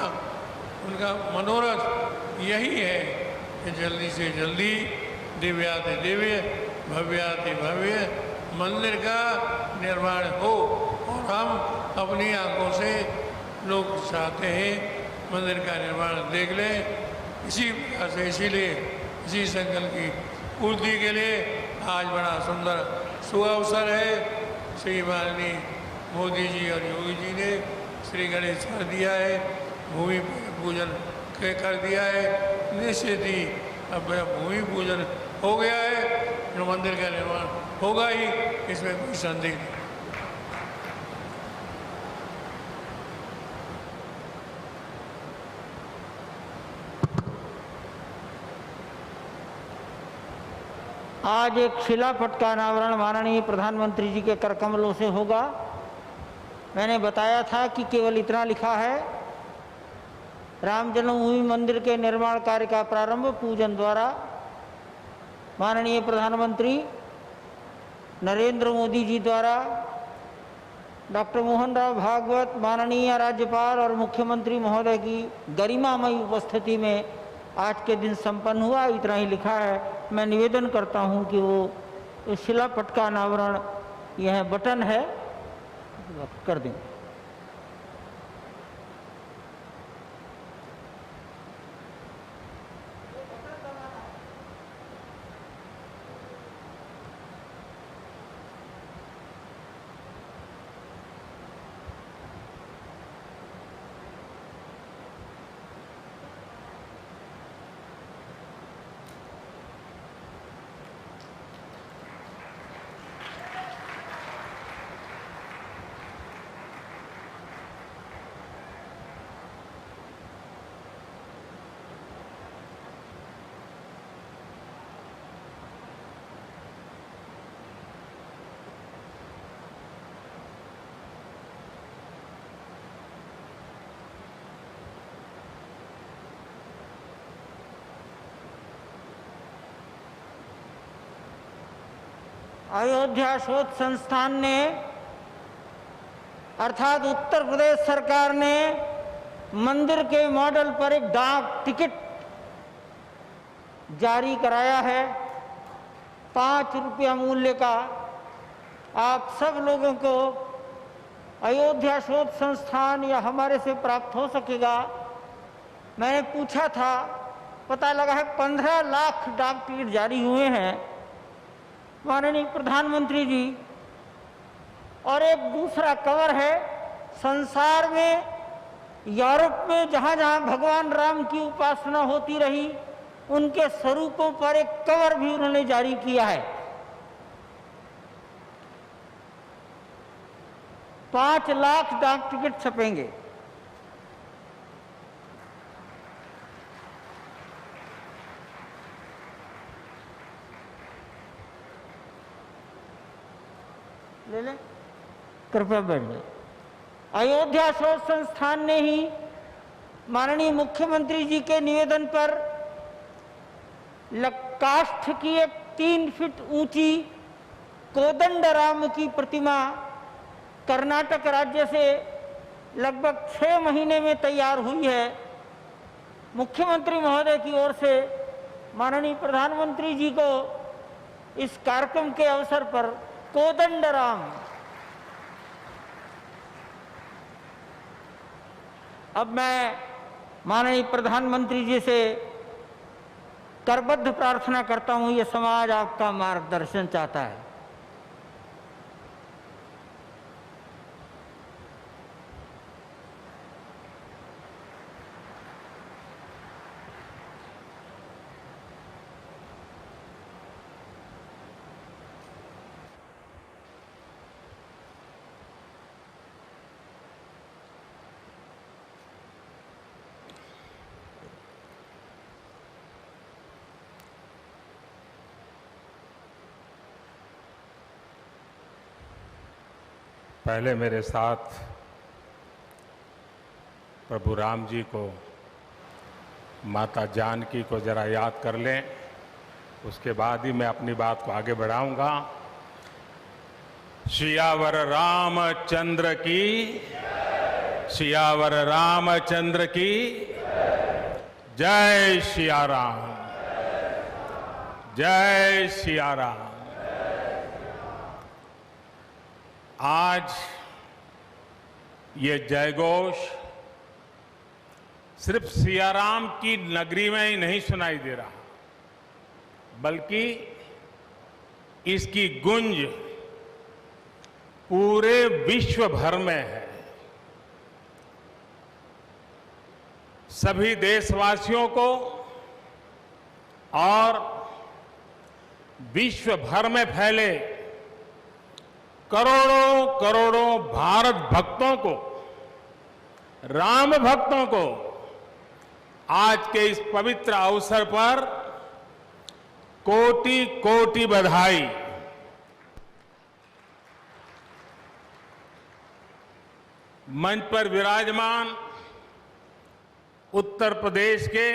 उनका मनोरथ यही है कि जल्दी से जल्दी दिव्याति दिव्य भव्याति भव्य मंदिर का निर्माण हो। और हम अपनी आंखों से लोग चाहते हैं मंदिर का निर्माण देख लें। इसी प्रकार से इसीलिए इसी संकल्प की पूर्ति के लिए आज बड़ा सुंदर सुअवसर है। श्री माननीय मोदी जी और योगी जी ने श्री गणेश कर दिया है, भूमि पूजन कर दिया है। निश्चित ही अब भूमि पूजन हो गया है, जो मंदिर का निर्माण होगा ही, इसमें कोई संदेह नहीं। आज एक शिलापट का अनावरण माननीय प्रधानमंत्री जी के कर कमलों से होगा। मैंने बताया था कि केवल इतना लिखा है, राम जन्मभूमि मंदिर के निर्माण कार्य का प्रारंभ पूजन द्वारा माननीय प्रधानमंत्री नरेंद्र मोदी जी द्वारा डॉक्टर मोहन राव भागवत माननीय राज्यपाल और मुख्यमंत्री महोदय की गरिमामयी उपस्थिति में आज के दिन संपन्न हुआ। इतना ही लिखा है। मैं निवेदन करता हूं कि वो शिलापट का अनावरण, यह बटन है, कर दें। अयोध्या शोध संस्थान ने अर्थात उत्तर प्रदेश सरकार ने मंदिर के मॉडल पर एक डाक टिकट जारी कराया है 5 रुपया मूल्य का। आप सब लोगों को अयोध्या शोध संस्थान या हमारे से प्राप्त हो सकेगा। मैंने पूछा था, पता लगा है 15 लाख डाक टिकट जारी हुए हैं माननीय प्रधानमंत्री जी। और एक दूसरा कवर है, संसार में यूरोप में जहाँ जहाँ भगवान राम की उपासना होती रही उनके स्वरूपों पर एक कवर भी उन्होंने जारी किया है। 5 लाख डाक टिकट छपेंगे। ले लें, कृपया बैठ जाए। अयोध्या शोध संस्थान ने ही माननीय मुख्यमंत्री जी के निवेदन पर काष्ठ की एक 3 फीट ऊंची कोदंडराम की प्रतिमा कर्नाटक राज्य से लगभग 6 महीने में तैयार हुई है। मुख्यमंत्री महोदय की ओर से माननीय प्रधानमंत्री जी को इस कार्यक्रम के अवसर पर कोदंडराम, अब मैं माननीय प्रधानमंत्री जी से करबद्ध प्रार्थना करता हूं, ये समाज आपका मार्गदर्शन चाहता है। पहले मेरे साथ प्रभु राम जी को, माता जानकी को जरा याद कर लें, उसके बाद ही मैं अपनी बात को आगे बढ़ाऊंगा। सियावर रामचंद्र की, सियावर रामचंद्र की जय सिया राम, जय सिया राम। आज ये जयघोष सिर्फ सियाराम की नगरी में ही नहीं सुनाई दे रहा, बल्कि इसकी गूंज पूरे विश्व भर में है। सभी देशवासियों को और विश्व भर में फैले करोड़ों करोड़ों भारत भक्तों को, राम भक्तों को आज के इस पवित्र अवसर पर कोटि कोटि बधाई। मंच पर विराजमान उत्तर प्रदेश के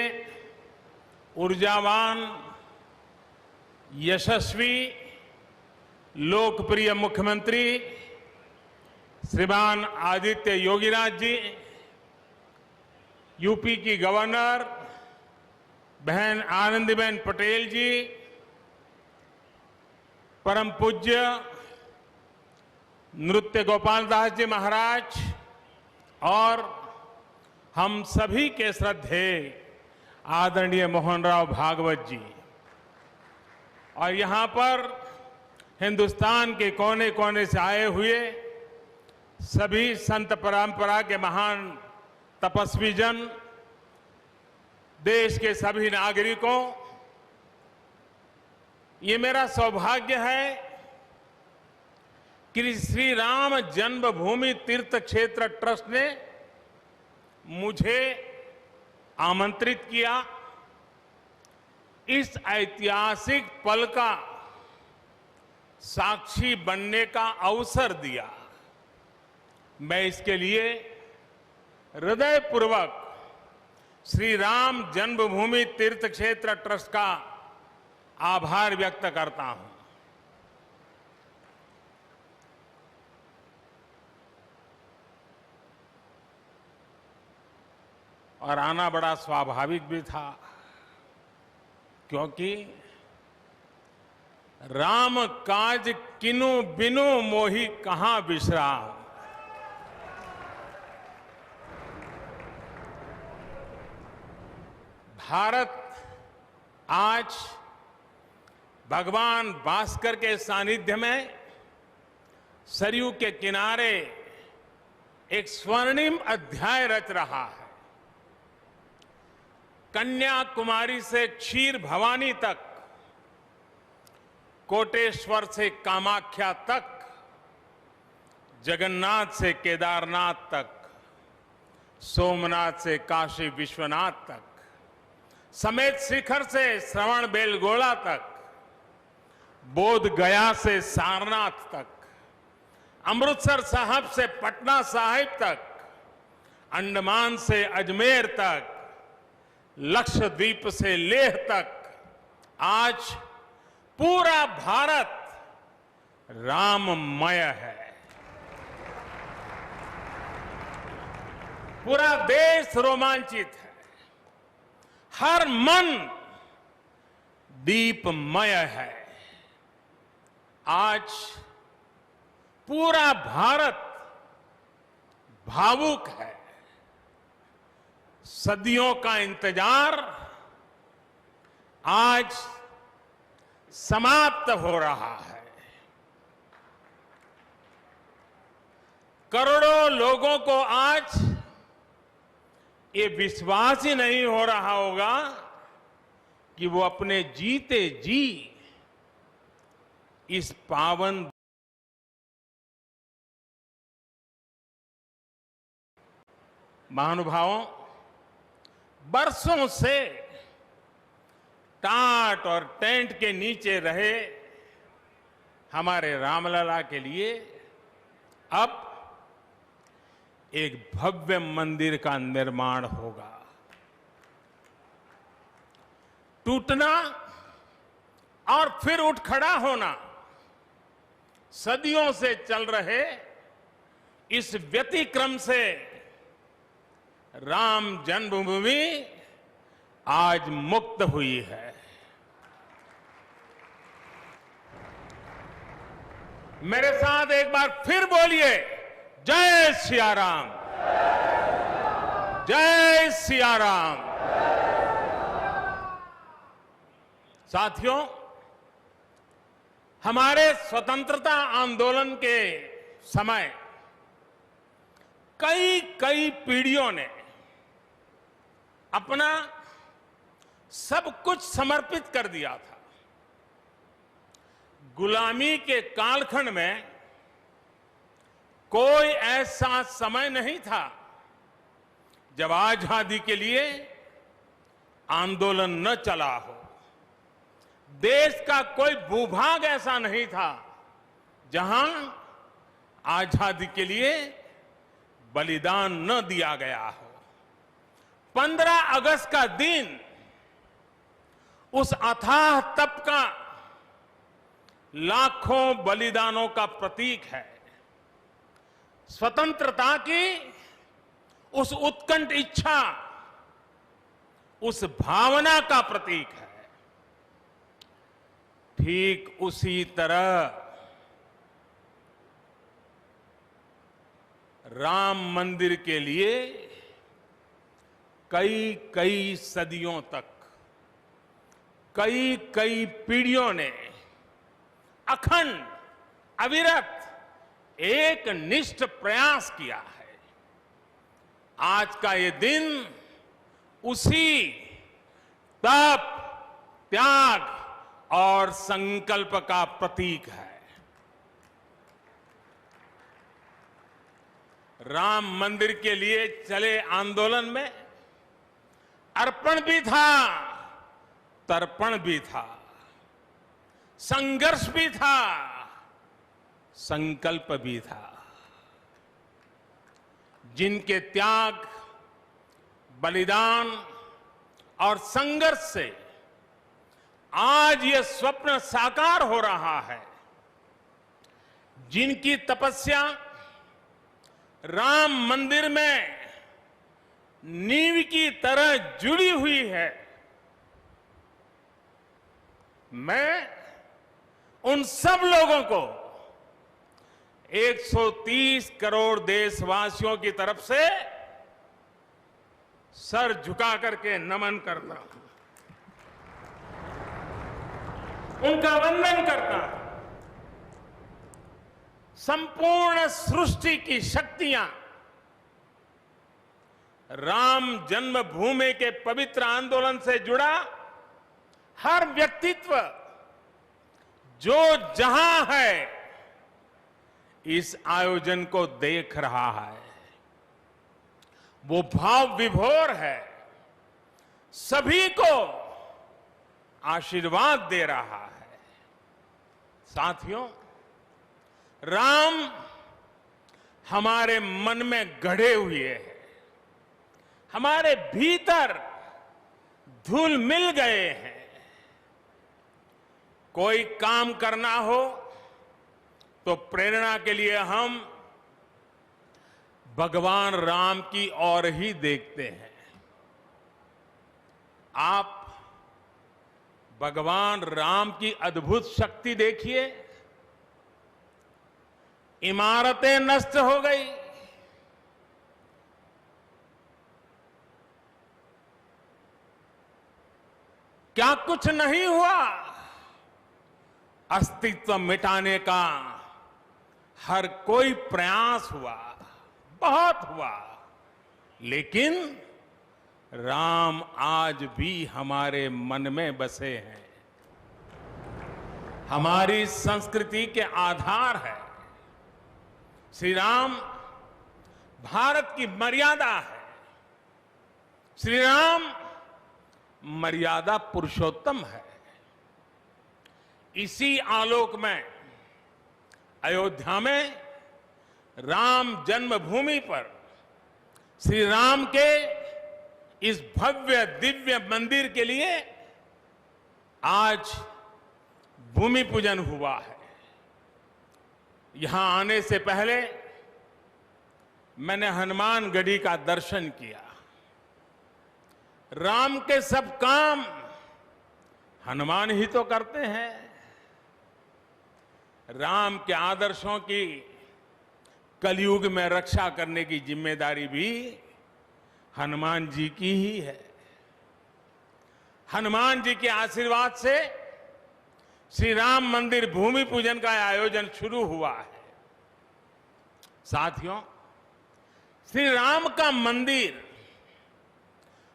ऊर्जावान, यशस्वी, लोकप्रिय मुख्यमंत्री श्रीमान आदित्य योगीनाथ जी, यूपी की गवर्नर बहन आनंदीबेन पटेल जी, परम पूज्य नृत्य गोपाल दास जी महाराज और हम सभी के श्रद्धेय आदरणीय मोहनराव भागवत जी, और यहां पर हिंदुस्तान के कोने कोने से आए हुए सभी संत परंपरा के महान तपस्वी जन, देश के सभी नागरिकों, ये मेरा सौभाग्य है कि श्री राम जन्मभूमि तीर्थ क्षेत्र ट्रस्ट ने मुझे आमंत्रित किया, इस ऐतिहासिक पल का साक्षी बनने का अवसर दिया। मैं इसके लिए हृदयपूर्वक श्री राम जन्मभूमि तीर्थ क्षेत्र ट्रस्ट का आभार व्यक्त करता हूं। और आना बड़ा स्वाभाविक भी था, क्योंकि राम काज किनु बिनु मोहि कहां विश्राम। भारत आज भगवान भास्कर के सानिध्य में सरयू के किनारे एक स्वर्णिम अध्याय रच रहा है। कन्याकुमारी से क्षीर भवानी तक, कोटेश्वर से कामाख्या तक, जगन्नाथ से केदारनाथ तक, सोमनाथ से काशी विश्वनाथ तक, समेत शिखर से श्रवण बेलगोला तक, बोध गया से सारनाथ तक, अमृतसर साहब से पटना साहिब तक, अंडमान से अजमेर तक, लक्षद्वीप से लेह तक, आज पूरा भारत राममय है। पूरा देश रोमांचित है, हर मन दीपमय है। आज पूरा भारत भावुक है। सदियों का इंतजार आज समाप्त हो रहा है। करोड़ों लोगों को आज ये विश्वास ही नहीं हो रहा होगा कि वो अपने जीते जी इस पावन महानुभावों, बरसों से टाट और टेंट के नीचे रहे हमारे रामलला के लिए अब एक भव्य मंदिर का निर्माण होगा। टूटना और फिर उठ खड़ा होना सदियों से चल रहे इस व्यतिक्रम से राम जन्मभूमि आज मुक्त हुई है। मेरे साथ एक बार फिर बोलिए, जय सिया राम, जय सिया राम। साथियों, हमारे स्वतंत्रता आंदोलन के समय कई पीढ़ियों ने अपना सब कुछ समर्पित कर दिया था। गुलामी के कालखंड में कोई ऐसा समय नहीं था जब आजादी के लिए आंदोलन न चला हो। देश का कोई भूभाग ऐसा नहीं था जहां आजादी के लिए बलिदान न दिया गया हो। 15 अगस्त का दिन उस अथाह तप का, लाखों बलिदानों का प्रतीक है। स्वतंत्रता की उस उत्कंठ इच्छा, उस भावना का प्रतीक है। ठीक उसी तरह राम मंदिर के लिए कई सदियों तक, कई पीढ़ियों ने अखंड, अविरत एक निष्ठ प्रयास किया है। आज का ये दिन उसी तप, त्याग और संकल्प का प्रतीक है। राम मंदिर के लिए चले आंदोलन में अर्पण भी था, तर्पण भी था, संघर्ष भी था, संकल्प भी था। जिनके त्याग, बलिदान और संघर्ष से आज ये स्वप्न साकार हो रहा है, जिनकी तपस्या राम मंदिर में नींव की तरह जुड़ी हुई है, मैं उन सब लोगों को 130 करोड़ देशवासियों की तरफ से सर झुका करके नमन करता हूं, उनका वंदन करता हूं। संपूर्ण सृष्टि की शक्तियां राम जन्मभूमि के पवित्र आंदोलन से जुड़ा हर व्यक्तित्व जो जहां है इस आयोजन को देख रहा है, वो भाव विभोर है, सभी को आशीर्वाद दे रहा है। साथियों, राम हमारे मन में गढ़े हुए हैं, हमारे भीतर धुल मिल गए हैं। कोई काम करना हो तो प्रेरणा के लिए हम भगवान राम की ओर ही देखते हैं। आप भगवान राम की अद्भुत शक्ति देखिए। इमारतें नष्ट हो गई, क्या कुछ नहीं हुआ? अस्तित्व मिटाने का हर कोई प्रयास हुआ, बहुत हुआ, लेकिन राम आज भी हमारे मन में बसे हैं, हमारी संस्कृति के आधार है। श्री राम भारत की मर्यादा है। श्री राम मर्यादा पुरुषोत्तम है। इसी आलोक में अयोध्या में राम जन्मभूमि पर श्री राम के इस भव्य दिव्य मंदिर के लिए आज भूमि पूजन हुआ है। यहां आने से पहले मैंने हनुमान गढ़ी का दर्शन किया। राम के सब काम हनुमान ही तो करते हैं। राम के आदर्शों की कलयुग में रक्षा करने की जिम्मेदारी भी हनुमान जी की ही है। हनुमान जी के आशीर्वाद से श्री राम मंदिर भूमि पूजन का आयोजन शुरू हुआ है। साथियों, श्री राम का मंदिर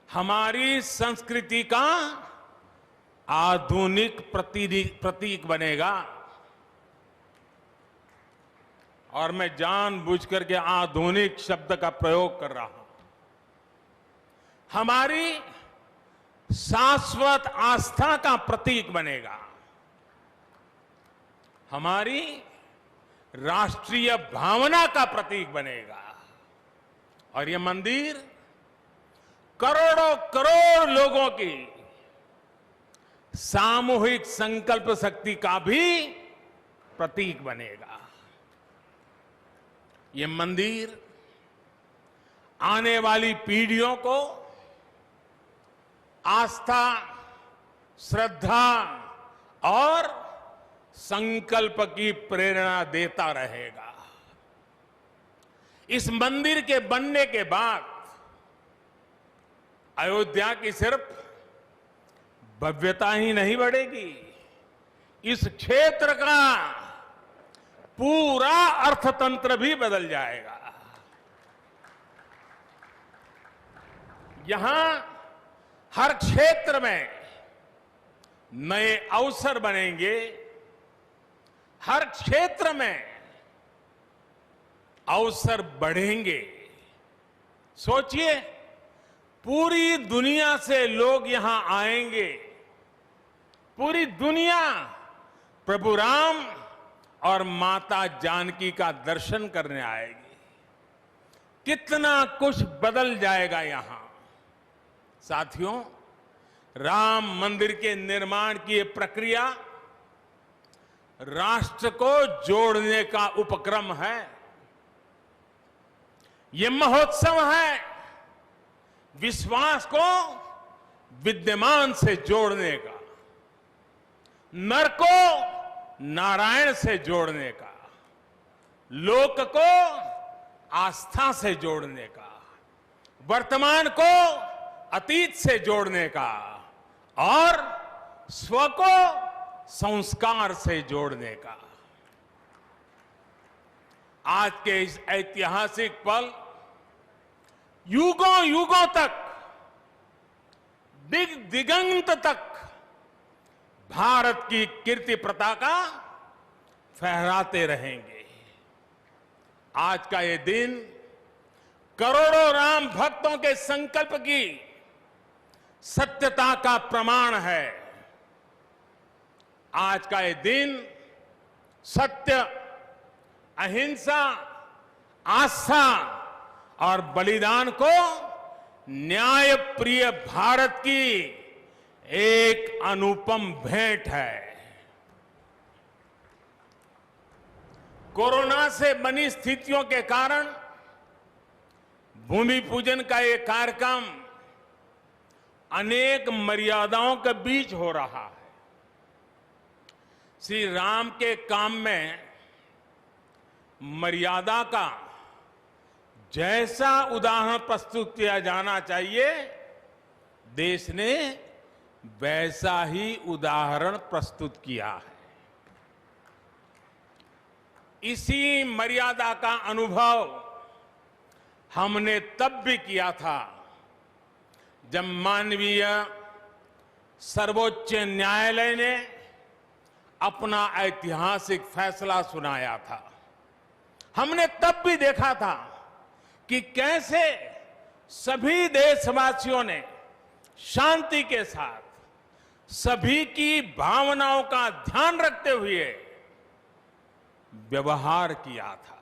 हमारी संस्कृति का आधुनिक प्रतीक बनेगा। और मैं जानबूझकर के आधुनिक शब्द का प्रयोग कर रहा हूं। हमारी शाश्वत आस्था का प्रतीक बनेगा, हमारी राष्ट्रीय भावना का प्रतीक बनेगा। और यह मंदिर करोड़ों करोड़ लोगों की सामूहिक संकल्प शक्ति का भी प्रतीक बनेगा। यह मंदिर आने वाली पीढ़ियों को आस्था, श्रद्धा और संकल्प की प्रेरणा देता रहेगा। इस मंदिर के बनने के बाद अयोध्या की सिर्फ भव्यता ही नहीं बढ़ेगी, इस क्षेत्र का पूरा अर्थतंत्र भी बदल जाएगा। यहां हर क्षेत्र में नए अवसर बनेंगे, हर क्षेत्र में अवसर बढ़ेंगे। सोचिए, पूरी दुनिया से लोग यहां आएंगे, पूरी दुनिया प्रभु राम और माता जानकी का दर्शन करने आएगी। कितना कुछ बदल जाएगा यहां। साथियों, राम मंदिर के निर्माण की ये प्रक्रिया राष्ट्र को जोड़ने का उपक्रम है। ये महोत्सव है विश्वास को विद्यमान से जोड़ने का, नर को नारायण से जोड़ने का, लोक को आस्था से जोड़ने का, वर्तमान को अतीत से जोड़ने का और स्व को संस्कार से जोड़ने का। आज के इस ऐतिहासिक पल युगों युगों तक, दिगंत तक भारत की कीर्ति पताका फहराते रहेंगे। आज का ये दिन करोड़ों राम भक्तों के संकल्प की सत्यता का प्रमाण है। आज का ये दिन सत्य, अहिंसा, आस्था और बलिदान को न्याय प्रिय भारत की एक अनुपम भेंट है। कोरोना से बनी स्थितियों के कारण भूमि पूजन का ये कार्यक्रम अनेक मर्यादाओं के बीच हो रहा है। श्री राम के काम में मर्यादा का जैसा उदाहरण प्रस्तुत किया जाना चाहिए, देश ने वैसा ही उदाहरण प्रस्तुत किया है। इसी मर्यादा का अनुभव हमने तब भी किया था जब मानवीय सर्वोच्च न्यायालय ने अपना ऐतिहासिक फैसला सुनाया था। हमने तब भी देखा था कि कैसे सभी देशवासियों ने शांति के साथ सभी की भावनाओं का ध्यान रखते हुए व्यवहार किया था।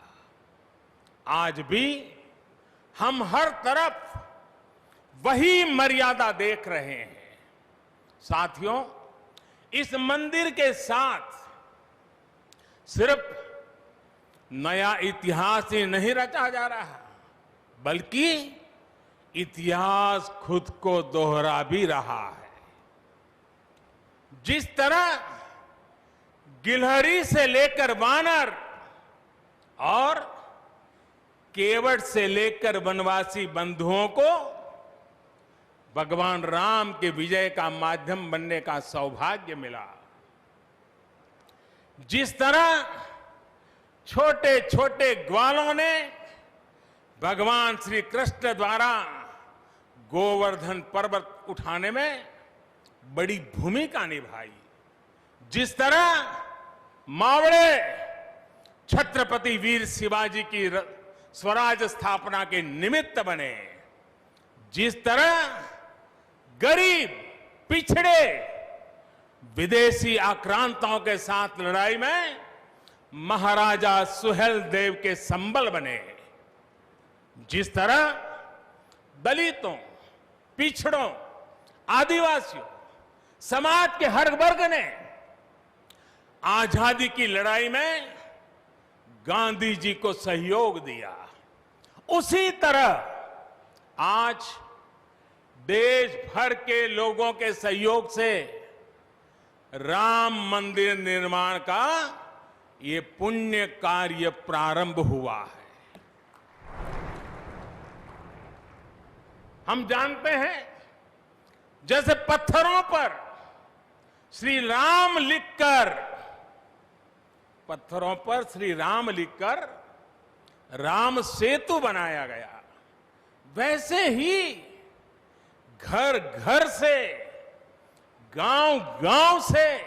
आज भी हम हर तरफ वही मर्यादा देख रहे हैं। साथियों, इस मंदिर के साथ सिर्फ नया इतिहास ही नहीं रचा जा रहा, बल्कि इतिहास खुद को दोहरा भी रहा है। जिस तरह गिलहरी से लेकर वानर और केवट से लेकर वनवासी बंधुओं को भगवान राम के विजय का माध्यम बनने का सौभाग्य मिला, जिस तरह छोटे छोटे ग्वालों ने भगवान श्री कृष्ण द्वारा गोवर्धन पर्वत उठाने में बड़ी भूमिका निभाई, जिस तरह मावड़े छत्रपति वीर शिवाजी की स्वराज स्थापना के निमित्त बने, जिस तरह गरीब पिछड़े विदेशी आक्रांताओं के साथ लड़ाई में महाराजा सुहेल देव के संबल बने, जिस तरह दलितों, पिछड़ों, आदिवासियों, समाज के हर वर्ग ने आजादी की लड़ाई में गांधी जी को सहयोग दिया, उसी तरह आज देश भर के लोगों के सहयोग से राम मंदिर निर्माण का ये पुण्य कार्य प्रारंभ हुआ है। हम जानते हैं जैसे पत्थरों पर श्री राम लिखकर राम सेतु बनाया गया, वैसे ही घर घर से, गांव गांव से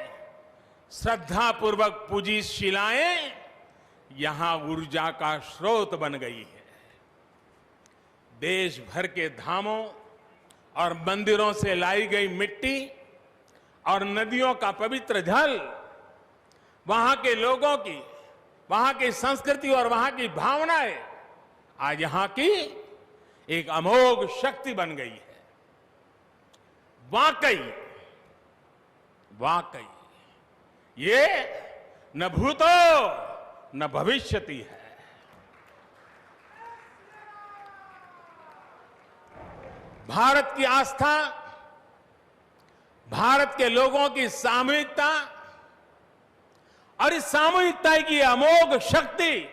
श्रद्धापूर्वक पूजी शिलाएं यहां ऊर्जा का स्रोत बन गई है। देश भर के धामों और मंदिरों से लाई गई मिट्टी और नदियों का पवित्र जल वहां के लोगों की, वहां की संस्कृति और वहां की भावनाएं आज यहां की एक अमोघ शक्ति बन गई है। वाकई ये न भूतो न भविष्यति है। भारत की आस्था, भारत के लोगों की सामूहिकता और इस सामूहिकता की अमोघ शक्ति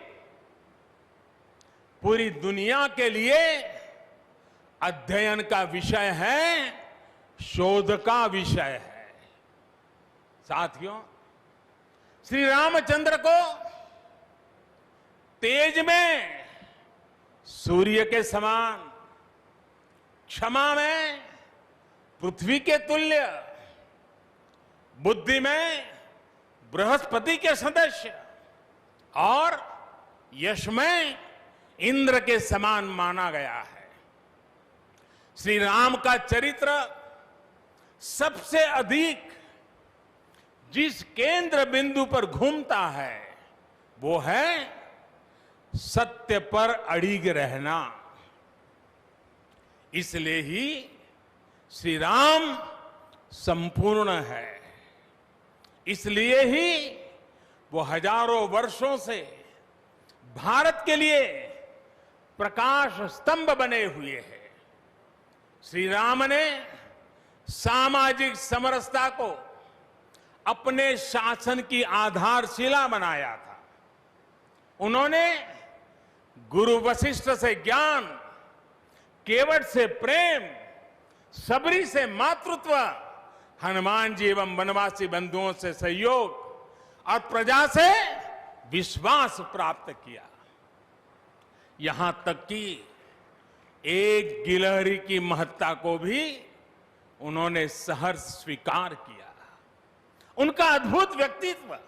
पूरी दुनिया के लिए अध्ययन का विषय है, शोध का विषय है। साथियों, श्री रामचंद्र को तेज में सूर्य के समान, क्षमा में पृथ्वी के तुल्य, बुद्धि में बृहस्पति के सदस्य और यश में इंद्र के समान माना गया है। श्री राम का चरित्र सबसे अधिक जिस केंद्र बिंदु पर घूमता है वो है सत्य पर अड़िग रहना। इसलिए ही श्री राम संपूर्ण है, इसलिए ही वो हजारों वर्षों से भारत के लिए प्रकाश स्तंभ बने हुए हैं। श्री राम ने सामाजिक समरसता को अपने शासन की आधारशिला बनाया था। उन्होंने गुरु वशिष्ठ से ज्ञान, केवट से प्रेम, सबरी से मातृत्व, हनुमान जी एवं वनवासी बंधुओं से सहयोग और प्रजा से विश्वास प्राप्त किया। यहां तक कि एक गिलहरी की महत्ता को भी उन्होंने सहर्ष स्वीकार किया। उनका अद्भुत व्यक्तित्व,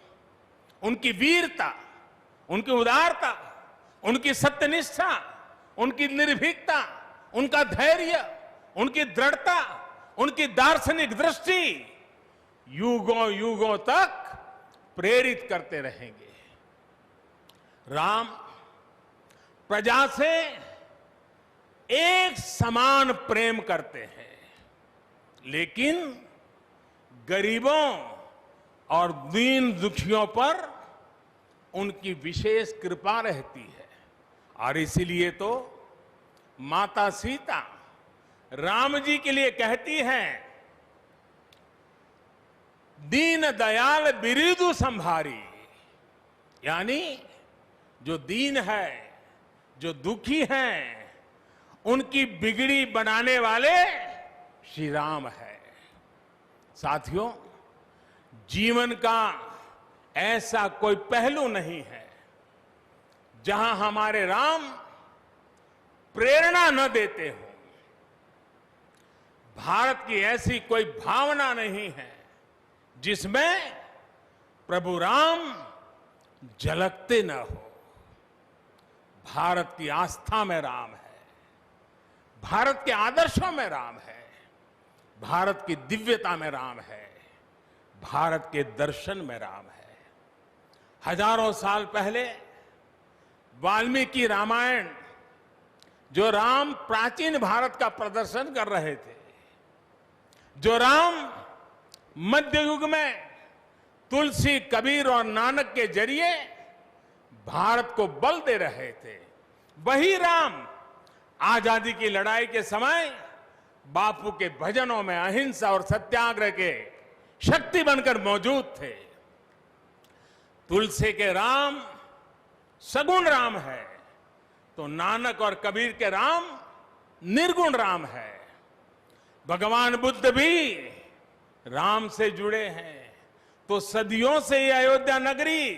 उनकी वीरता, उनकी उदारता, उनकी सत्यनिष्ठा, उनकी निर्भीकता, उनका धैर्य, उनकी दृढ़ता, उनकी दार्शनिक दृष्टि युगों युगों तक प्रेरित करते रहेंगे। राम प्रजा से एक समान प्रेम करते हैं, लेकिन गरीबों और दीन दुखियों पर उनकी विशेष कृपा रहती है। और इसीलिए तो माता सीता राम जी के लिए कहती हैं, दीन दयाल बिरुदु संभारी, यानी जो दीन है, जो दुखी हैं, उनकी बिगड़ी बनाने वाले श्री राम है। साथियों, जीवन का ऐसा कोई पहलू नहीं है जहां हमारे राम प्रेरणा न देते हो। भारत की ऐसी कोई भावना नहीं है जिसमें प्रभु राम झलकते न हो। भारत की आस्था में राम है, भारत के आदर्शों में राम है, भारत की दिव्यता में राम है, भारत के दर्शन में राम है। हजारों साल पहले वाल्मीकि रामायण, जो राम प्राचीन भारत का प्रदर्शन कर रहे थे, जो राम मध्य युग में तुलसी, कबीर और नानक के जरिए भारत को बल दे रहे थे, वही राम आजादी की लड़ाई के समय बापू के भजनों में अहिंसा और सत्याग्रह के शक्ति बनकर मौजूद थे। तुलसी के राम सगुण राम है, तो नानक और कबीर के राम निर्गुण राम है। भगवान बुद्ध भी राम से जुड़े हैं, तो सदियों से ये अयोध्या नगरी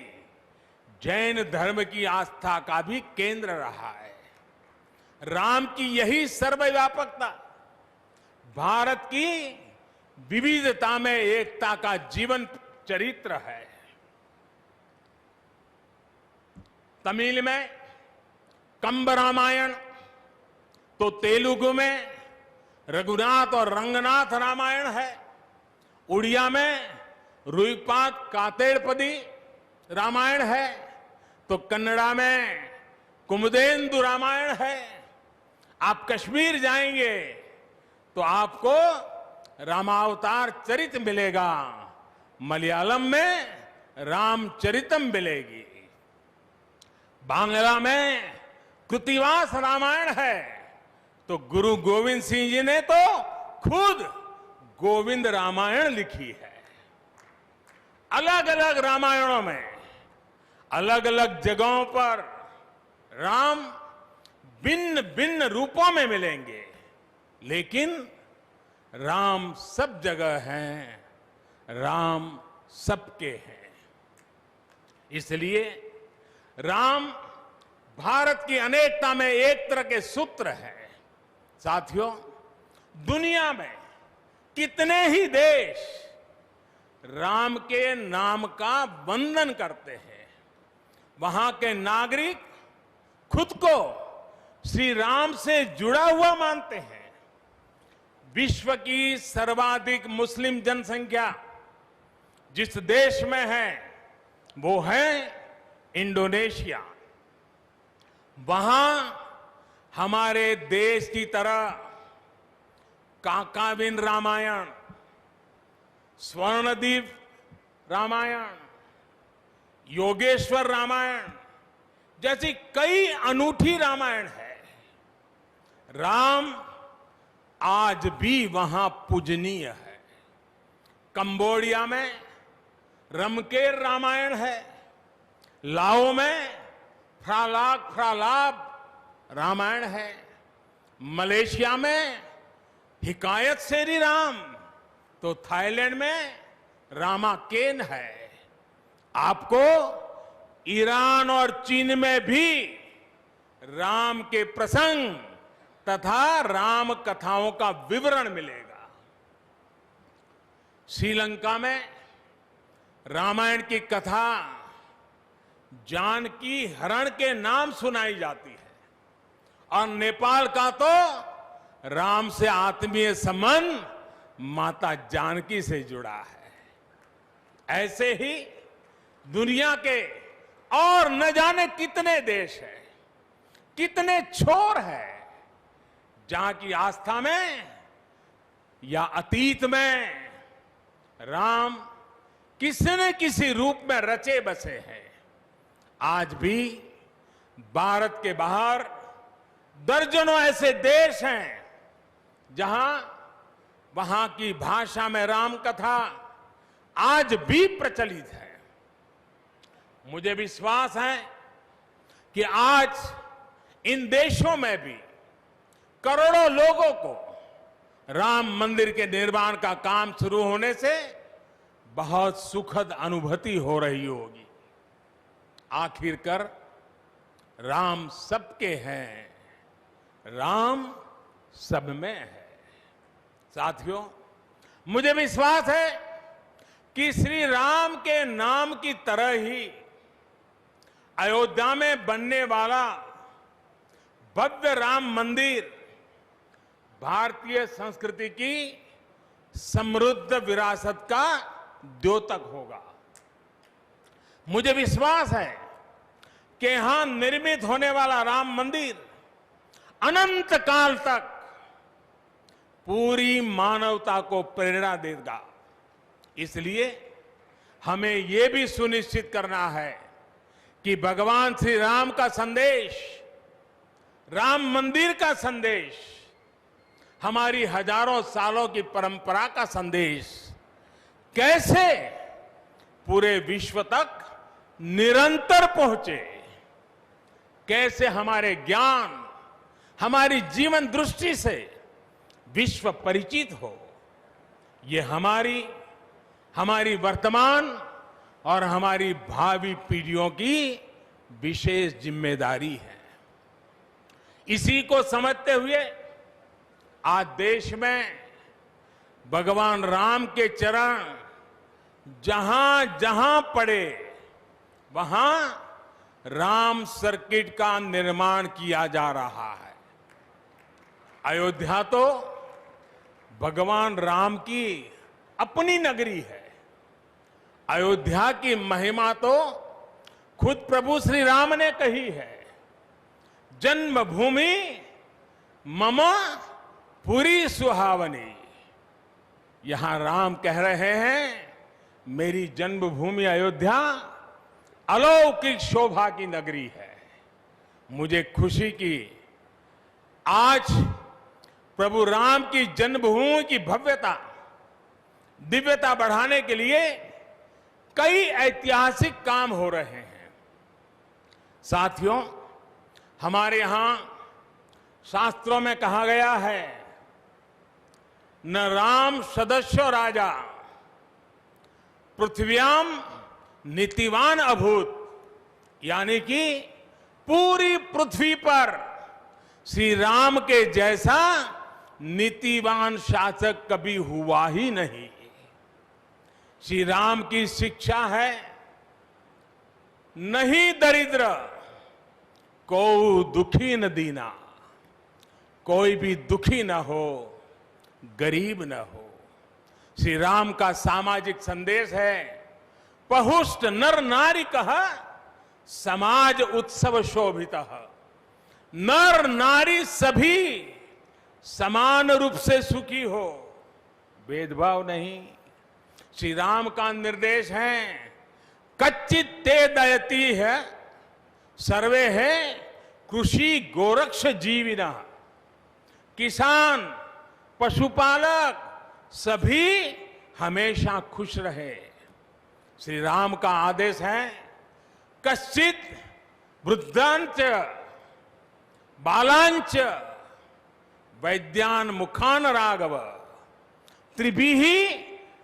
जैन धर्म की आस्था का भी केंद्र रहा है। राम की यही सर्वव्यापकता भारत की विविधता में एकता का जीवन चरित्र है। तमिल में कंब रामायण, तो तेलुगु में रघुनाथ और रंगनाथ रामायण है। उड़िया में रुईपात कातेड़पदी रामायण है, तो कन्नड़ा में कुमुदेंदु रामायण है। आप कश्मीर जाएंगे तो आपको रामावतार चरित मिलेगा, मलयालम में रामचरितम मिलेगी, बांग्ला में कृतिवास रामायण है, तो गुरु गोविंद सिंह जी ने तो खुद गोविंद रामायण लिखी है। अलग अलग रामायणों में अलग अलग जगहों पर राम भिन्न भिन्न रूपों में मिलेंगे, लेकिन राम सब जगह हैं, राम सबके हैं। इसलिए राम भारत की अनेकता में एक तरह के सूत्र है। साथियों, दुनिया में कितने ही देश राम के नाम का वंदन करते हैं, वहां के नागरिक खुद को श्री राम से जुड़ा हुआ मानते हैं। विश्व की सर्वाधिक मुस्लिम जनसंख्या जिस देश में है वो है इंडोनेशिया। वहां हमारे देश की तरह काकाविन रामायण, स्वर्णदीप रामायण, योगेश्वर रामायण जैसी कई अनूठी रामायण है। राम आज भी वहां पूजनीय है। कंबोडिया में रमकेर रामायण है, लाओ में फ्रालाप रामायण है, मलेशिया में हिकायत सेरी राम, तो थाईलैंड में रामाकेन है। आपको ईरान और चीन में भी राम के प्रसंग तथा राम कथाओं का विवरण मिलेगा। श्रीलंका में रामायण की कथा जानकी हरण के नाम सुनाई जाती है, और नेपाल का तो राम से आत्मीय संबंध माता जानकी से जुड़ा है। ऐसे ही दुनिया के और न जाने कितने देश हैं, कितने छोर हैं, जहां की आस्था में या अतीत में राम किसी न किसी रूप में रचे बसे हैं। आज भी भारत के बाहर दर्जनों ऐसे देश हैं जहां वहां की भाषा में राम कथा आज भी प्रचलित है। मुझे विश्वास है कि आज इन देशों में भी करोड़ों लोगों को राम मंदिर के निर्माण का काम शुरू होने से बहुत सुखद अनुभूति हो रही होगी। आखिरकार राम सबके हैं, राम सब में है। साथियों, मुझे विश्वास है कि श्री राम के नाम की तरह ही अयोध्या में बनने वाला भव्य राम मंदिर भारतीय संस्कृति की समृद्ध विरासत का द्योतक होगा। मुझे विश्वास है कि यहां निर्मित होने वाला राम मंदिर अनंत काल तक पूरी मानवता को प्रेरणा देगा। इसलिए हमें यह भी सुनिश्चित करना है कि भगवान श्री राम का संदेश, राम मंदिर का संदेश, हमारी हजारों सालों की परंपरा का संदेश कैसे पूरे विश्व तक निरंतर पहुंचे, कैसे हमारे ज्ञान, हमारी जीवन दृष्टि से विश्व परिचित हो, ये हमारी वर्तमान और हमारी भावी पीढ़ियों की विशेष जिम्मेदारी है। इसी को समझते हुए आज देश में भगवान राम के चरण जहां जहां पड़े वहां राम सर्किट का निर्माण किया जा रहा है। अयोध्या तो भगवान राम की अपनी नगरी है। अयोध्या की महिमा तो खुद प्रभु श्री राम ने कही है। जन्मभूमि मम पुरी सुहावनी। यहां राम कह रहे हैं, मेरी जन्मभूमि अयोध्या अलौकिक शोभा की नगरी है। मुझे खुशी की आज प्रभु राम की जन्मभूमि की भव्यता, दिव्यता बढ़ाने के लिए कई ऐतिहासिक काम हो रहे हैं। साथियों, हमारे यहां शास्त्रों में कहा गया है, न राम सदस्यो राजा पृथ्व्याम नीतिवान अभूत। यानी कि पूरी पृथ्वी पर श्री राम के जैसा नीतिवान शासक कभी हुआ ही नहीं। श्री राम की शिक्षा है, नहीं दरिद्र को दुखी न दीना। कोई भी दुखी न हो, गरीब न हो। श्री राम का सामाजिक संदेश है, पहुष्ट नर नारी कह समाज उत्सव शोभितः। नर नारी सभी समान रूप से सुखी हो, भेदभाव नहीं। श्री राम का निर्देश है, कच्चित ते दयती है सर्वे है कृषि गोरक्ष जीविना। किसान, पशुपालक सभी हमेशा खुश रहे। श्री राम का आदेश है, कश्चित वृद्धांच बालांच वैद्यान मुखान राघव त्रिभिहि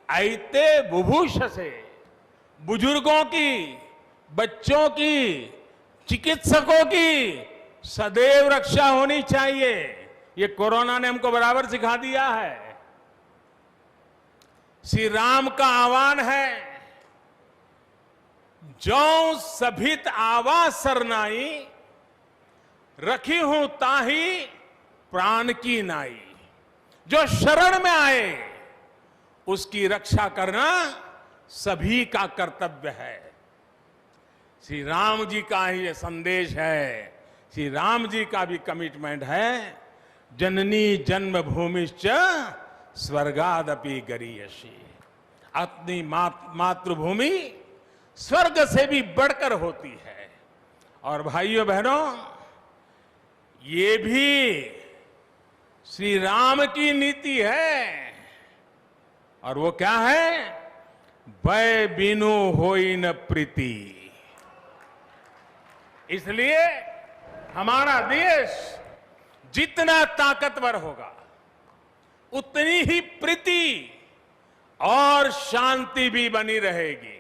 ऐते बुभूष से। बुजुर्गों की, बच्चों की, चिकित्सकों की सदैव रक्षा होनी चाहिए। ये कोरोना ने हमको बराबर सिखा दिया है। श्री राम का आह्वान है, जो सभित आवाज सरनाई रखी हूं ताही प्राण की नाई। जो शरण में आए उसकी रक्षा करना सभी का कर्तव्य है। श्री राम जी का ही ये संदेश है। श्री राम जी का भी कमिटमेंट है, जननी जन्मभूमिश्च स्वर्गादपि गरीयसी। अपनी मातृभूमि स्वर्ग से भी बढ़कर होती है। और भाइयों बहनों, ये भी श्री राम की नीति है, और वो क्या है? भय बिनु होई न प्रीति। इसलिए हमारा देश जितना ताकतवर होगा, उतनी ही प्रीति और शांति भी बनी रहेगी।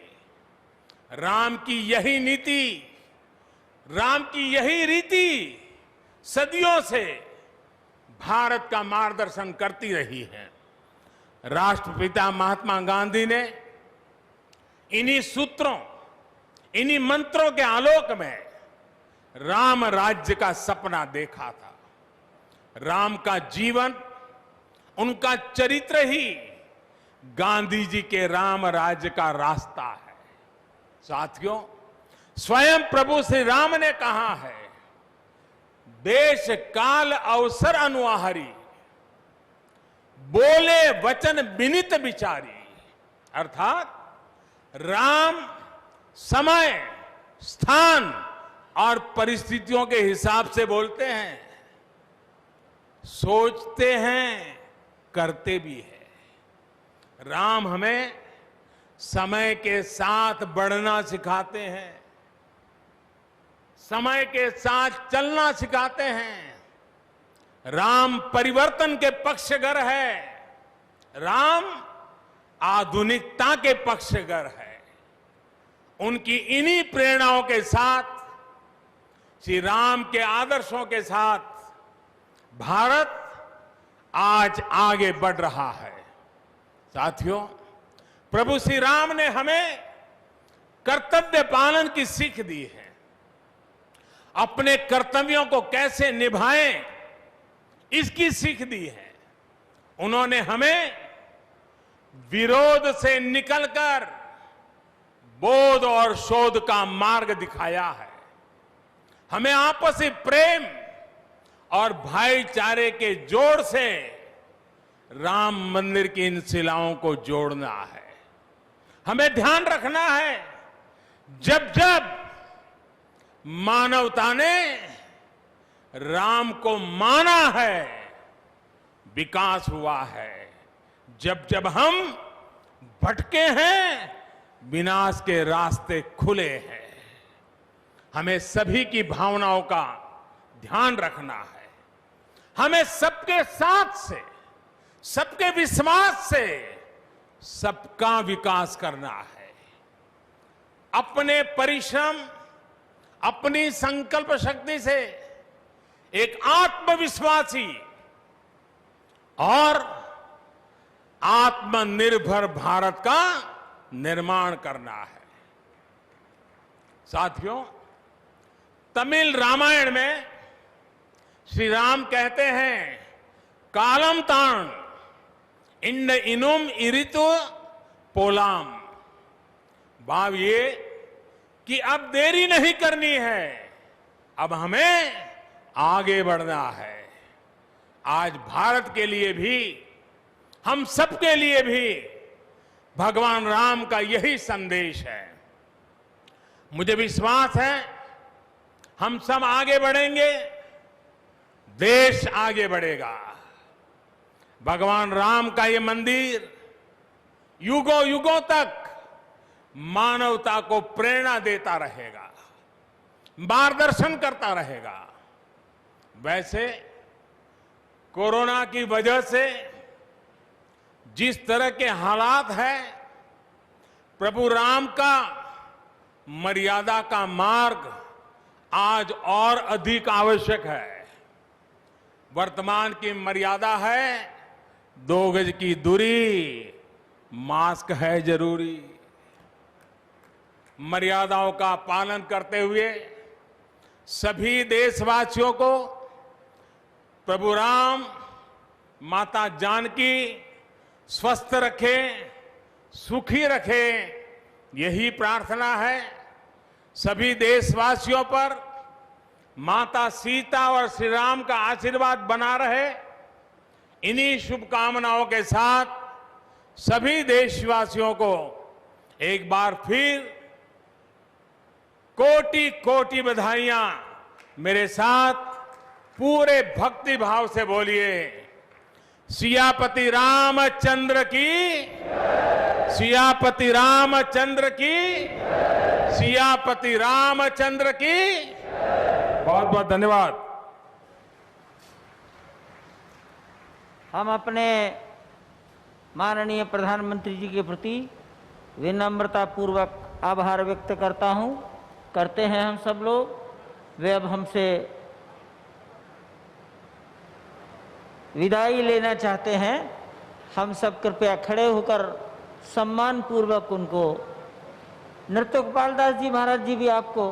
राम की यही नीति, राम की यही रीति सदियों से भारत का मार्गदर्शन करती रही है। राष्ट्रपिता महात्मा गांधी ने इन्हीं सूत्रों, इन्हीं मंत्रों के आलोक में राम राज्य का सपना देखा था। राम का जीवन, उनका चरित्र ही गांधी जी के राम राज्य का रास्ता है। साथियों, स्वयं प्रभु श्री राम ने कहा है, देश काल अवसर अनुआहारी, बोले वचन विनित विचारी। अर्थात राम समय, स्थान और परिस्थितियों के हिसाब से बोलते हैं, सोचते हैं, करते भी है। राम हमें समय के साथ बढ़ना सिखाते हैं, समय के साथ चलना सिखाते हैं। राम परिवर्तन के पक्षगर है, राम आधुनिकता के पक्षगर है। उनकी इन्हीं प्रेरणाओं के साथ, श्री राम के आदर्शों के साथ भारत आज आगे बढ़ रहा है। साथियों, प्रभु श्री राम ने हमें कर्तव्य पालन की सीख दी है। अपने कर्तव्यों को कैसे निभाएं, इसकी सीख दी है। उन्होंने हमें विरोध से निकलकर बोध और शोध का मार्ग दिखाया है। हमें आपसी प्रेम और भाईचारे के जोड़ से राम मंदिर की इन शिलाओं को जोड़ना है। हमें ध्यान रखना है, जब जब मानवता ने राम को माना है, विकास हुआ है। जब जब हम भटके हैं, विनाश के रास्ते खुले हैं। हमें सभी की भावनाओं का ध्यान रखना है। हमें सबके साथ से, सबके विश्वास से सबका विकास करना है। अपने परिश्रम, अपनी संकल्प शक्ति से एक आत्मविश्वासी और आत्मनिर्भर भारत का निर्माण करना है। साथियों, तमिल रामायण में श्री राम कहते हैं, कालम ताण इंड इनुम इरितु पोलाम। भाव ये कि अब देरी नहीं करनी है, अब हमें आगे बढ़ना है। आज भारत के लिए भी, हम सबके लिए भी भगवान राम का यही संदेश है। मुझे विश्वास है हम सब आगे बढ़ेंगे, देश आगे बढ़ेगा। भगवान राम का ये मंदिर युगों युगों तक मानवता को प्रेरणा देता रहेगा, मार्गदर्शन करता रहेगा। वैसे कोरोना की वजह से जिस तरह के हालात हैं, प्रभु राम का मर्यादा का मार्ग आज और अधिक आवश्यक है। वर्तमान की मर्यादा है 2 गज की दूरी, मास्क है जरूरी। मर्यादाओं का पालन करते हुए सभी देशवासियों को प्रभु राम, माता जानकी स्वस्थ रखें, सुखी रखें, यही प्रार्थना है। सभी देशवासियों पर माता सीता और श्री राम का आशीर्वाद बना रहे। इन्हीं शुभकामनाओं के साथ सभी देशवासियों को एक बार फिर कोटि कोटि बधाइयां। मेरे साथ पूरे भक्ति भाव से बोलिए, सियापति रामचंद्र की, सियापति रामचंद्र की, सियापति रामचंद्र की। बहुत बहुत धन्यवाद। हम अपने माननीय प्रधानमंत्री जी के प्रति विनम्रता पूर्वक आभार व्यक्त करते हैं हम सब लोग। वे अब हमसे विदाई लेना चाहते हैं। हम सब कृपया खड़े होकर सम्मान पूर्वक उनको, नृत्य गोपाल दास जी महाराज जी भी आपको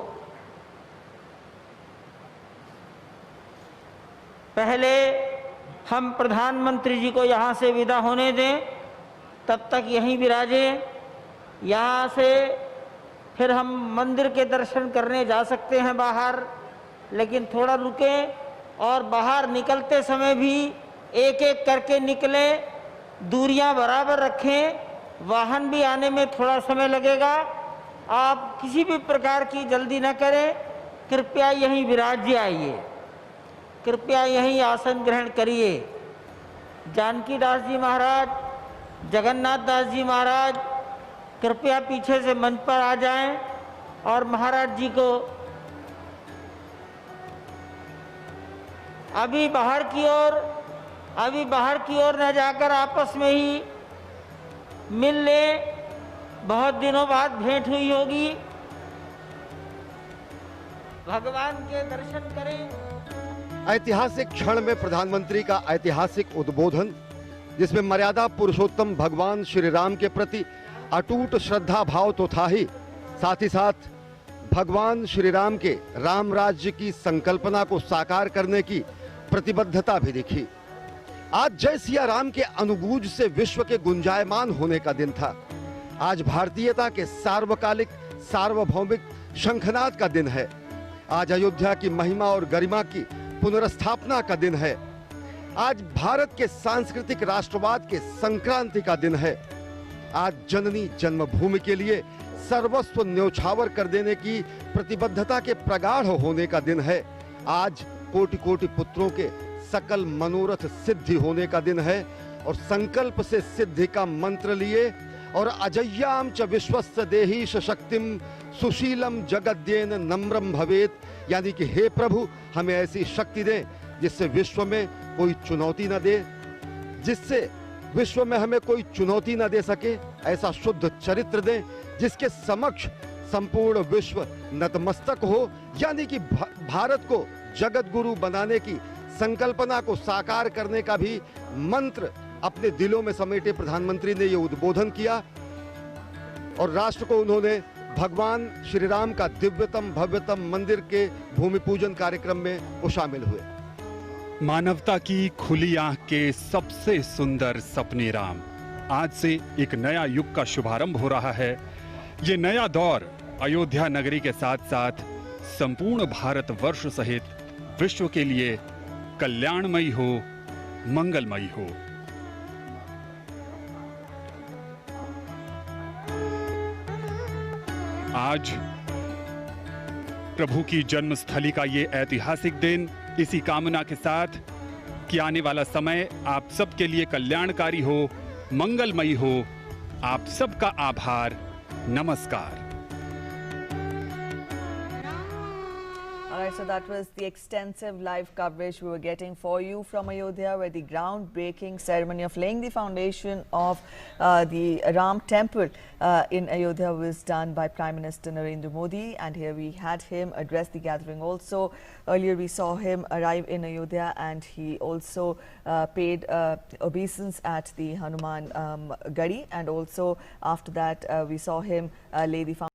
पहले हम प्रधानमंत्री जी को यहाँ से विदा होने दें, तब तक यहीं विराजे। यहाँ से फिर हम मंदिर के दर्शन करने जा सकते हैं बाहर, लेकिन थोड़ा रुकें और बाहर निकलते समय भी एक एक करके निकले, दूरियां बराबर रखें। वाहन भी आने में थोड़ा समय लगेगा, आप किसी भी प्रकार की जल्दी न करें। कृपया यहीं विराज आइए, कृपया यहीं आसन ग्रहण करिए। जानकी दास जी महाराज, जगन्नाथ दास जी महाराज कृपया पीछे से मंच पर आ जाएं और महाराज जी को अभी बाहर की ओर न जाकर आपस में ही मिल ले। बहुत दिनों बाद भेंट हुई होगी, भगवान के दर्शन करें। ऐतिहासिक क्षण में प्रधानमंत्री का ऐतिहासिक उद्बोधन, जिसमें मर्यादा पुरुषोत्तम भगवान श्री राम के प्रति अटूट श्रद्धा भाव तो था ही, साथ ही साथ भगवान श्री राम के राम राज्य की संकल्पना को साकार करने की प्रतिबद्धता भी दिखी। आज जय सिया राम के अनुगूंज से विश्व के गुंजायमान होने का दिन था। आज भारतीयता के सार्वकालिक सार्वभौमिक शंखनाद का दिन है। आज अयोध्या की महिमा और गरिमा की पुनर्स्थापना का दिन है। आज भारत के सांस्कृतिक राष्ट्रवाद के संक्रांति का दिन है। आज जननी जन्मभूमि के लिए सर्वस्व न्योछावर कर देने की प्रतिबद्धता के प्रगाढ़ होने का दिन है। आज कोटि कोटि पुत्रों के सकल मनोरथ सिद्धि होने का दिन है और संकल्प से सिद्धि का मंत्र लिए और अजय्याम च विश्वस्य देहीश शक्तिम सुशीलम जगद्येन नम्रम भवेत, यानी कि हे प्रभु हमें ऐसी शक्ति दें जिससे विश्व में कोई चुनौती न दे, जिससे विश्व में हमें कोई चुनौती न दे सके। ऐसा शुद्ध चरित्र दें जिसके समक्ष संपूर्ण विश्व नतमस्तक हो, यानी कि भारत को जगत गुरु बनाने की संकल्पना को साकार करने का भी मंत्र अपने दिलों में समेटे प्रधानमंत्री ने ये उद्बोधन किया और राष्ट्र को उन्होंने भगवान श्री राम का दिव्यतम भव्यतम मंदिर के भूमि पूजन कार्यक्रम में वो शामिल हुए। मानवता की खुली आंख के सबसे सुंदर सपने राम, आज से एक नया युग का शुभारंभ हो रहा है। ये नया दौर अयोध्या नगरी के साथ साथ संपूर्ण भारत वर्ष सहित विश्व के लिए कल्याणमयी हो, मंगलमयी हो। आज प्रभु की जन्मस्थली का ये ऐतिहासिक दिन, इसी कामना के साथ कि आने वाला समय आप सबके लिए कल्याणकारी हो, मंगलमयी हो। आप सबका आभार, नमस्कार। Alright, so that was the extensive live coverage we were getting for you from Ayodhya, where the groundbreaking ceremony of laying the foundation of the Ram Temple in Ayodhya was done by Prime Minister Narendra Modi, and here we had him address the gathering also. Earlier we saw him arrive in Ayodhya and he also paid obeisance at the Hanuman Gadi, and also after that we saw him lay the foundation